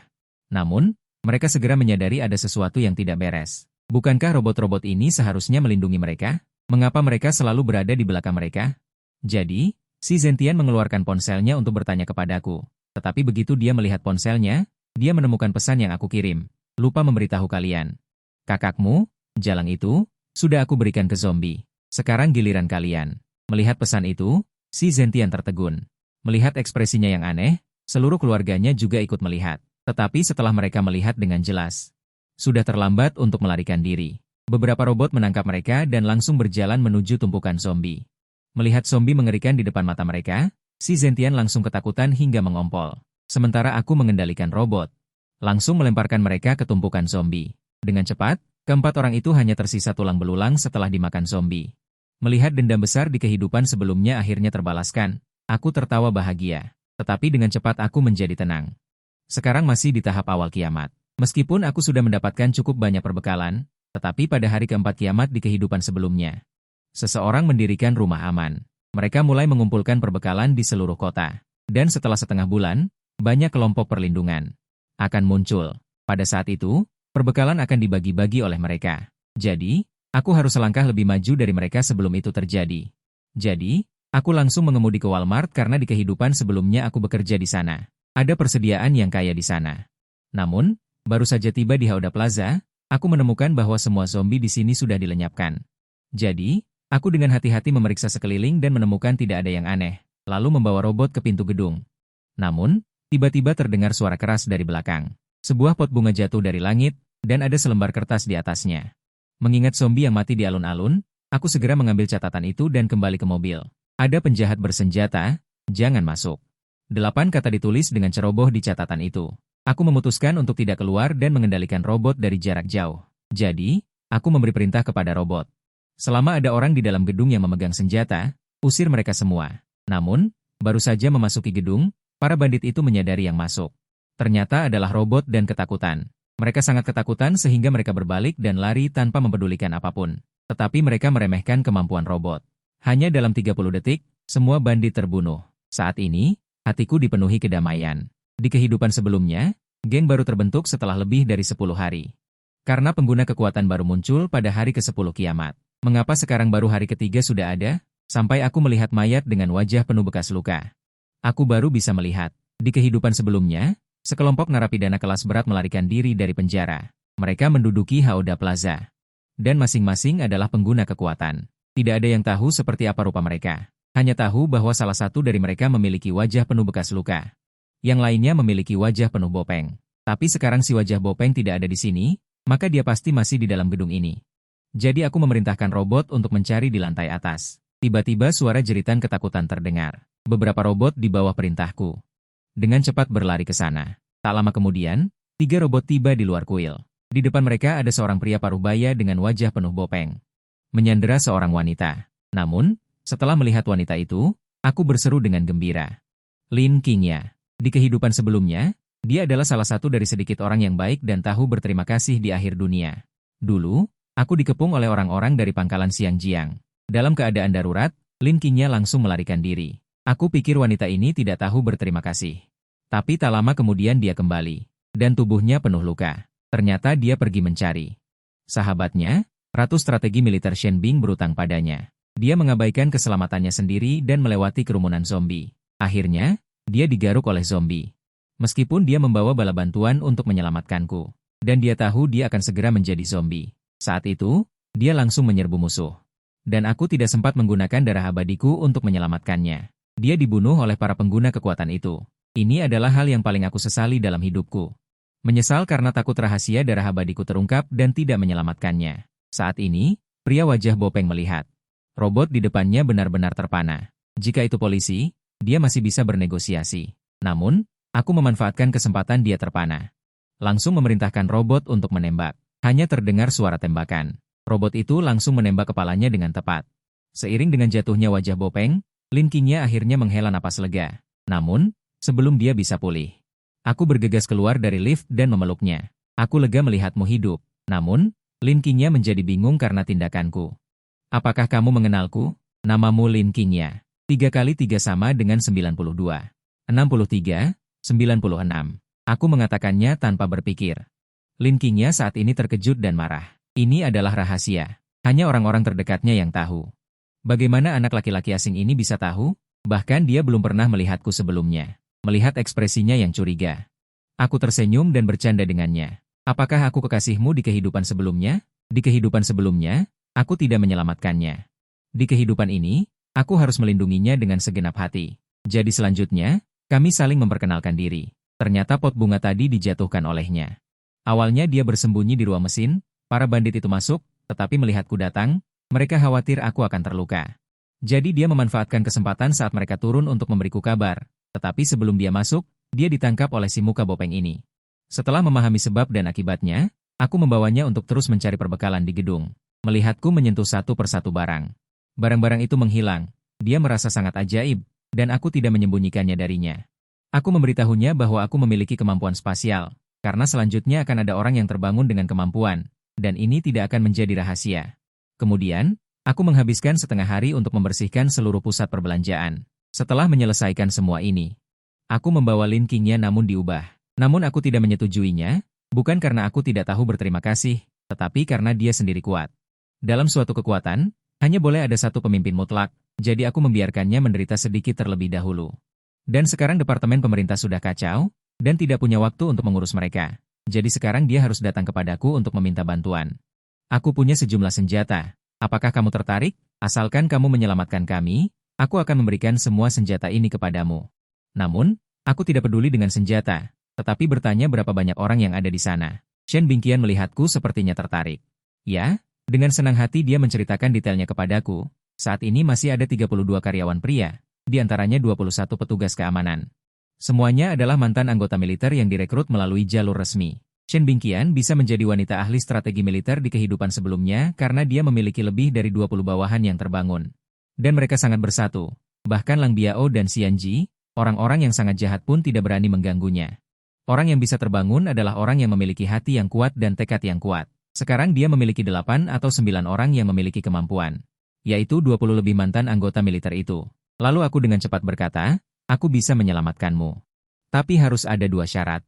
Namun, mereka segera menyadari ada sesuatu yang tidak beres. Bukankah robot-robot ini seharusnya melindungi mereka? Mengapa mereka selalu berada di belakang mereka? Jadi, si Zhentian mengeluarkan ponselnya untuk bertanya kepadaku. Tetapi begitu dia melihat ponselnya, dia menemukan pesan yang aku kirim. Lupa memberitahu kalian. Kakakmu, jalang itu, sudah aku berikan ke zombie. Sekarang giliran kalian. Melihat pesan itu, si Zhentian tertegun. Melihat ekspresinya yang aneh, seluruh keluarganya juga ikut melihat. Tetapi setelah mereka melihat dengan jelas, sudah terlambat untuk melarikan diri. Beberapa robot menangkap mereka dan langsung berjalan menuju tumpukan zombie. Melihat zombie mengerikan di depan mata mereka, si Zhentian langsung ketakutan hingga mengompol. Sementara aku mengendalikan robot, langsung melemparkan mereka ke tumpukan zombie. Dengan cepat, keempat orang itu hanya tersisa tulang belulang setelah dimakan zombie. Melihat dendam besar di kehidupan sebelumnya akhirnya terbalaskan, aku tertawa bahagia. Tetapi dengan cepat aku menjadi tenang. Sekarang masih di tahap awal kiamat. Meskipun aku sudah mendapatkan cukup banyak perbekalan, tetapi pada hari keempat kiamat di kehidupan sebelumnya, seseorang mendirikan rumah aman. Mereka mulai mengumpulkan perbekalan di seluruh kota. Dan setelah setengah bulan, banyak kelompok perlindungan akan muncul. Pada saat itu, perbekalan akan dibagi-bagi oleh mereka. Jadi, aku harus selangkah lebih maju dari mereka sebelum itu terjadi. Jadi, aku langsung mengemudi ke Walmart karena di kehidupan sebelumnya aku bekerja di sana. Ada persediaan yang kaya di sana. Namun, baru saja tiba di Hauda Plaza, aku menemukan bahwa semua zombie di sini sudah dilenyapkan. Jadi, aku dengan hati-hati memeriksa sekeliling dan menemukan tidak ada yang aneh, lalu membawa robot ke pintu gedung. Namun, tiba-tiba terdengar suara keras dari belakang. Sebuah pot bunga jatuh dari langit, dan ada selembar kertas di atasnya. Mengingat zombie yang mati di alun-alun, aku segera mengambil catatan itu dan kembali ke mobil. Ada penjahat bersenjata, jangan masuk. 8 kata ditulis dengan ceroboh di catatan itu. Aku memutuskan untuk tidak keluar dan mengendalikan robot dari jarak jauh. Jadi, aku memberi perintah kepada robot. Selama ada orang di dalam gedung yang memegang senjata, usir mereka semua. Namun, baru saja memasuki gedung, para bandit itu menyadari yang masuk. Ternyata adalah robot dan ketakutan. Mereka sangat ketakutan sehingga mereka berbalik dan lari tanpa mempedulikan apapun. Tetapi mereka meremehkan kemampuan robot. Hanya dalam 30 detik, semua bandit terbunuh. Saat ini, hatiku dipenuhi kedamaian. Di kehidupan sebelumnya, geng baru terbentuk setelah lebih dari 10 hari. Karena pengguna kekuatan baru muncul pada hari ke-10 kiamat. Mengapa sekarang baru hari ketiga sudah ada? Sampai aku melihat mayat dengan wajah penuh bekas luka. Aku baru bisa melihat. Di kehidupan sebelumnya, sekelompok narapidana kelas berat melarikan diri dari penjara. Mereka menduduki Hauda Plaza. Dan masing-masing adalah pengguna kekuatan. Tidak ada yang tahu seperti apa rupa mereka. Hanya tahu bahwa salah satu dari mereka memiliki wajah penuh bekas luka. Yang lainnya memiliki wajah penuh bopeng. Tapi sekarang si wajah bopeng tidak ada di sini, maka dia pasti masih di dalam gedung ini. Jadi aku memerintahkan robot untuk mencari di lantai atas. Tiba-tiba suara jeritan ketakutan terdengar. Beberapa robot di bawah perintahku dengan cepat berlari ke sana. Tak lama kemudian, 3 robot tiba di luar kuil. Di depan mereka ada seorang pria parubaya dengan wajah penuh bopeng. Menyandera seorang wanita. Namun, setelah melihat wanita itu, aku berseru dengan gembira. Lin Qingya. Di kehidupan sebelumnya, dia adalah salah satu dari sedikit orang yang baik dan tahu berterima kasih di akhir dunia. Dulu, aku dikepung oleh orang-orang dari pangkalan Xiangjiang. Dalam keadaan darurat, Lin Qingya langsung melarikan diri. Aku pikir wanita ini tidak tahu berterima kasih. Tapi tak lama kemudian dia kembali. Dan tubuhnya penuh luka. Ternyata dia pergi mencari sahabatnya, Ratu Strategi Militer Shen Bing berutang padanya. Dia mengabaikan keselamatannya sendiri dan melewati kerumunan zombie. Akhirnya, dia digaruk oleh zombie. Meskipun dia membawa bala bantuan untuk menyelamatkanku. Dan dia tahu dia akan segera menjadi zombie. Saat itu, dia langsung menyerbu musuh. Dan aku tidak sempat menggunakan darah abadiku untuk menyelamatkannya. Dia dibunuh oleh para pengguna kekuatan itu. Ini adalah hal yang paling aku sesali dalam hidupku. Menyesal karena takut rahasia darah abadiku terungkap dan tidak menyelamatkannya. Saat ini, pria wajah Bopeng melihat. Robot di depannya benar-benar terpana. Jika itu polisi, dia masih bisa bernegosiasi. Namun, aku memanfaatkan kesempatan dia terpana. Langsung memerintahkan robot untuk menembak. Hanya terdengar suara tembakan. Robot itu langsung menembak kepalanya dengan tepat. Seiring dengan jatuhnya wajah Bopeng, Lin Qingya akhirnya menghela napas lega. Namun, sebelum dia bisa pulih, aku bergegas keluar dari lift dan memeluknya. Aku lega melihatmu hidup. Namun, Lin Qingya menjadi bingung karena tindakanku. Apakah kamu mengenalku? Namamu Lin Qingya. 3 kali 3 sama dengan 92. 63, 96. Aku mengatakannya tanpa berpikir. Lin Qingya saat ini terkejut dan marah. Ini adalah rahasia. Hanya orang-orang terdekatnya yang tahu. Bagaimana anak laki-laki asing ini bisa tahu? Bahkan dia belum pernah melihatku sebelumnya. Melihat ekspresinya yang curiga. Aku tersenyum dan bercanda dengannya. Apakah aku kekasihmu di kehidupan sebelumnya? Di kehidupan sebelumnya, aku tidak menyelamatkannya. Di kehidupan ini, aku harus melindunginya dengan segenap hati. Jadi selanjutnya, kami saling memperkenalkan diri. Ternyata pot bunga tadi dijatuhkan olehnya. Awalnya dia bersembunyi di ruang mesin. Para bandit itu masuk, tetapi melihatku datang, mereka khawatir aku akan terluka. Jadi dia memanfaatkan kesempatan saat mereka turun untuk memberiku kabar. Tetapi sebelum dia masuk, dia ditangkap oleh si muka Bopeng ini. Setelah memahami sebab dan akibatnya, aku membawanya untuk terus mencari perbekalan di gedung. Melihatku menyentuh satu persatu barang. Barang-barang itu menghilang. Dia merasa sangat ajaib, dan aku tidak menyembunyikannya darinya. Aku memberitahunya bahwa aku memiliki kemampuan spasial, karena selanjutnya akan ada orang yang terbangun dengan kemampuan. Dan ini tidak akan menjadi rahasia. Kemudian, aku menghabiskan setengah hari untuk membersihkan seluruh pusat perbelanjaan. Setelah menyelesaikan semua ini, aku membawa Lin Qingya namun diubah. Namun aku tidak menyetujuinya, bukan karena aku tidak tahu berterima kasih, tetapi karena dia sendiri kuat. Dalam suatu kekuatan, hanya boleh ada satu pemimpin mutlak, jadi aku membiarkannya menderita sedikit terlebih dahulu. Dan sekarang departemen pemerintah sudah kacau, dan tidak punya waktu untuk mengurus mereka. Jadi sekarang dia harus datang kepadaku untuk meminta bantuan. Aku punya sejumlah senjata. Apakah kamu tertarik? Asalkan kamu menyelamatkan kami, aku akan memberikan semua senjata ini kepadamu. Namun, aku tidak peduli dengan senjata, tetapi bertanya berapa banyak orang yang ada di sana. Shen Bingqian melihatku sepertinya tertarik. Ya, dengan senang hati dia menceritakan detailnya kepadaku. Saat ini masih ada 32 karyawan pria, di antaranya 21 petugas keamanan. Semuanya adalah mantan anggota militer yang direkrut melalui jalur resmi. Shen Bingqian bisa menjadi wanita ahli strategi militer di kehidupan sebelumnya karena dia memiliki lebih dari 20 bawahan yang terbangun. Dan mereka sangat bersatu. Bahkan Lang Biao dan Xian Ji, orang-orang yang sangat jahat pun tidak berani mengganggunya. Orang yang bisa terbangun adalah orang yang memiliki hati yang kuat dan tekad yang kuat. Sekarang dia memiliki 8 atau 9 orang yang memiliki kemampuan. Yaitu 20 lebih mantan anggota militer itu. Lalu aku dengan cepat berkata, aku bisa menyelamatkanmu. Tapi harus ada 2 syarat.